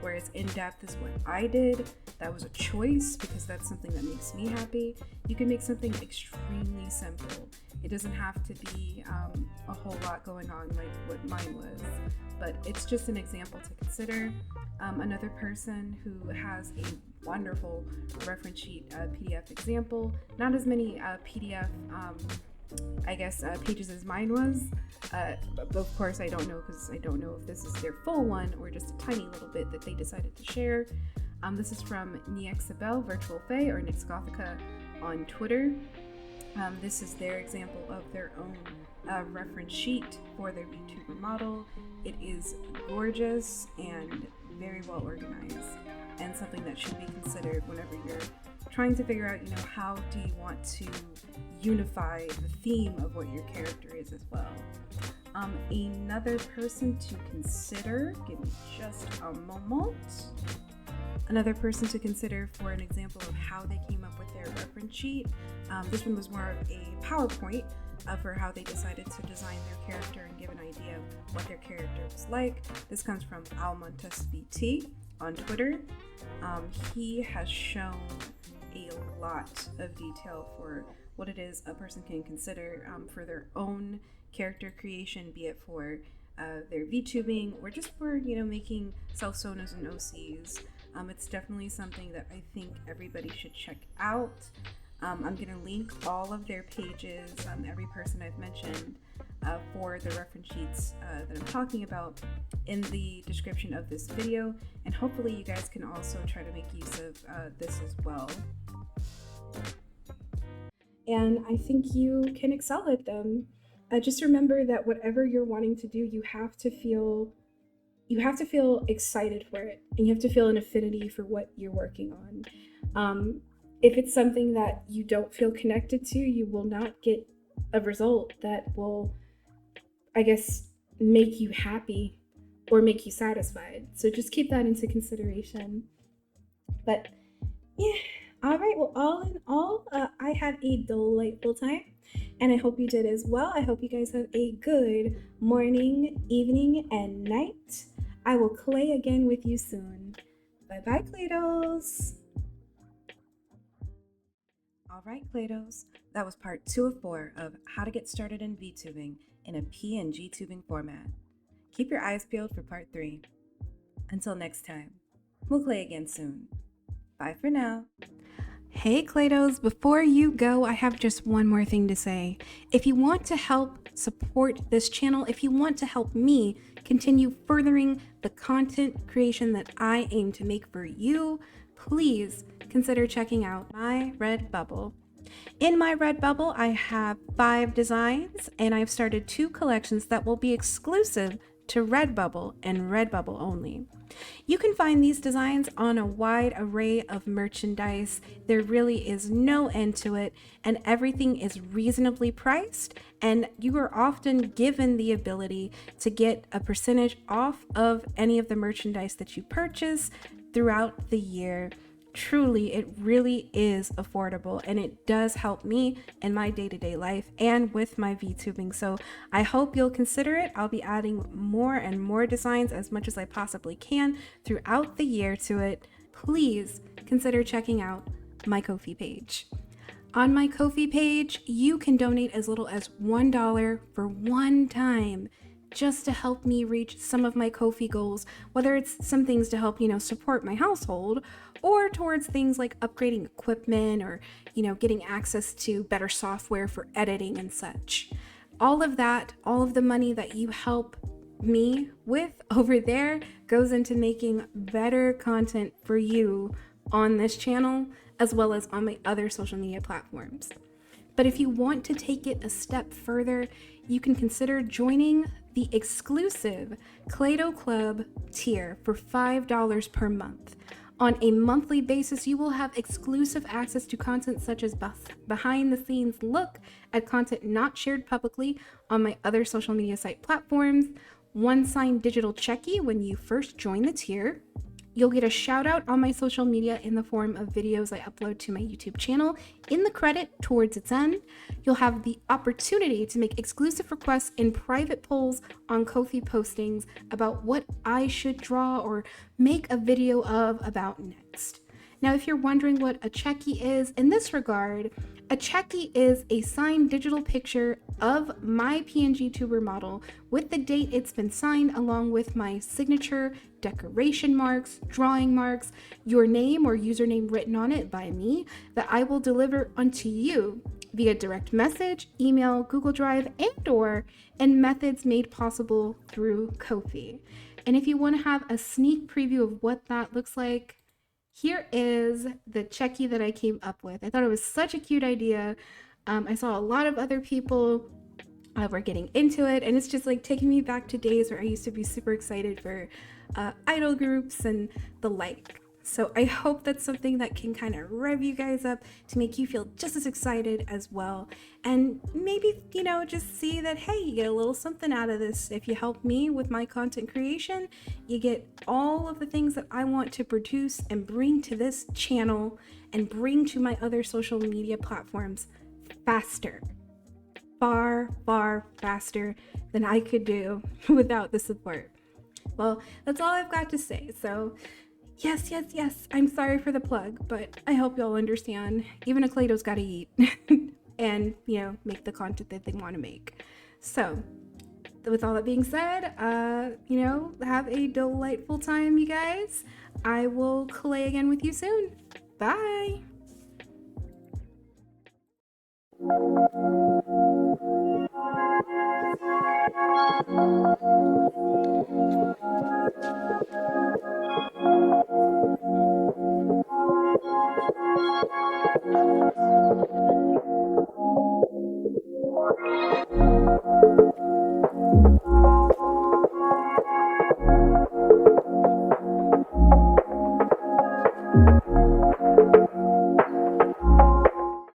or as in-depth as what I did. That was a choice because that's something that makes me happy. You can make something extremely simple. It doesn't have to be a whole lot going on like what mine was, but it's just an example to consider. Another person who has a wonderful reference sheet PDF example, not as many PDF pages as mine was, but of course I don't know, because I don't know if this is their full one or just a tiny little bit that they decided to share. This is from Nyxiabel, Virtual Fae, or NyxGothica on Twitter. This is their example of their own reference sheet for their VTuber model. It is gorgeous and very well organized, and something that should be considered whenever you're trying to figure out, how do you want to unify the theme of what your character is as well. Another person to consider, give me just a moment. Another person to consider for an example of how they came up with their reference sheet. This one was more of a PowerPoint for how they decided to design their character and give an idea of what their character was like. This comes from AlmantasVT on Twitter. He has shown a lot of detail for what it is a person can consider for their own character creation, be it for their VTubing or just for making self-sonos and OCs. It's definitely something that I think everybody should check out. I'm going to link all of their pages, every person I've mentioned, for the reference sheets that I'm talking about in the description of this video, and hopefully you guys can also try to make use of this as well. And I think you can excel at them. Just remember that whatever you're wanting to do, you have to feel excited for it, and you have to feel an affinity for what you're working on. If it's something that you don't feel connected to, you will not get a result that will, I guess, make you happy or make you satisfied. So just keep that into consideration. But yeah, all right. Well, all in all, I had a delightful time, and I hope you did as well. I hope you guys have a good morning, evening, and night. I will clay again with you soon. Bye-bye, claydoughs. All right, claydoughs. That was part 2 of 4 of how to get started in VTubing in a PNGTubing format. Keep your eyes peeled for part 3. Until next time, we'll clay again soon. Bye for now. Hey claydoughs, before you go, I have just one more thing to say. If you want to help support this channel, if you want to help me continue furthering the content creation that I aim to make for you, please consider checking out my Redbubble. In my Redbubble, I have 5 designs, and I've started 2 collections that will be exclusive to Redbubble and Redbubble only. You can find these designs on a wide array of merchandise. There really is no end to it, and everything is reasonably priced, and you are often given the ability to get a percentage off of any of the merchandise that you purchase throughout the year. Truly, it really is affordable, and it does help me in my day-to-day life and with my VTubing. So I hope you'll consider it. I'll be adding more and more designs as much as I possibly can throughout the year to it. Please consider checking out my Ko-fi page. On my Ko-fi page, you can donate as little as $1 for one time. just to help me reach some of my Ko-fi goals, whether it's some things to help, support my household, or towards things like upgrading equipment or, getting access to better software for editing and such. All of that, all of the money that you help me with over there goes into making better content for you on this channel, as well as on my other social media platforms. But if you want to take it a step further, you can consider joining the exclusive Claydough Club tier for $5 per month. On a monthly basis, you will have exclusive access to content such as behind the scenes look at content not shared publicly on my other social media site platforms, one signed digital checkie when you first join the tier. You'll get a shout out on my social media in the form of videos I upload to my YouTube channel in the credit towards its end. You'll have the opportunity to make exclusive requests in private polls on Ko-fi postings about what I should draw or make a video of about next. Now, if you're wondering what a checkie is in this regard, a checkie is a signed digital picture of my PNGTuber model with the date it's been signed, along with my signature, decoration marks, drawing marks, your name or username written on it by me, that I will deliver unto you via direct message, email, Google Drive, and methods made possible through Ko-fi. And if you want to have a sneak preview of what that looks like, here is the checkie that I came up with. I thought it was such a cute idea. I saw a lot of other people were getting into it, and it's just like taking me back to days where I used to be super excited for idol groups and the like. So I hope that's something that can kind of rev you guys up to make you feel just as excited as well. And maybe, just see that, hey, you get a little something out of this. If you help me with my content creation, you get all of the things that I want to produce and bring to this channel and bring to my other social media platforms faster. Far, far faster than I could do without the support. Well, that's all I've got to say. So yes, I'm sorry for the plug, but I hope y'all understand. Even a Claydo's gotta eat and, make the content that they want to make. So with all that being said, have a delightful time, you guys. I will clay again with you soon. Bye.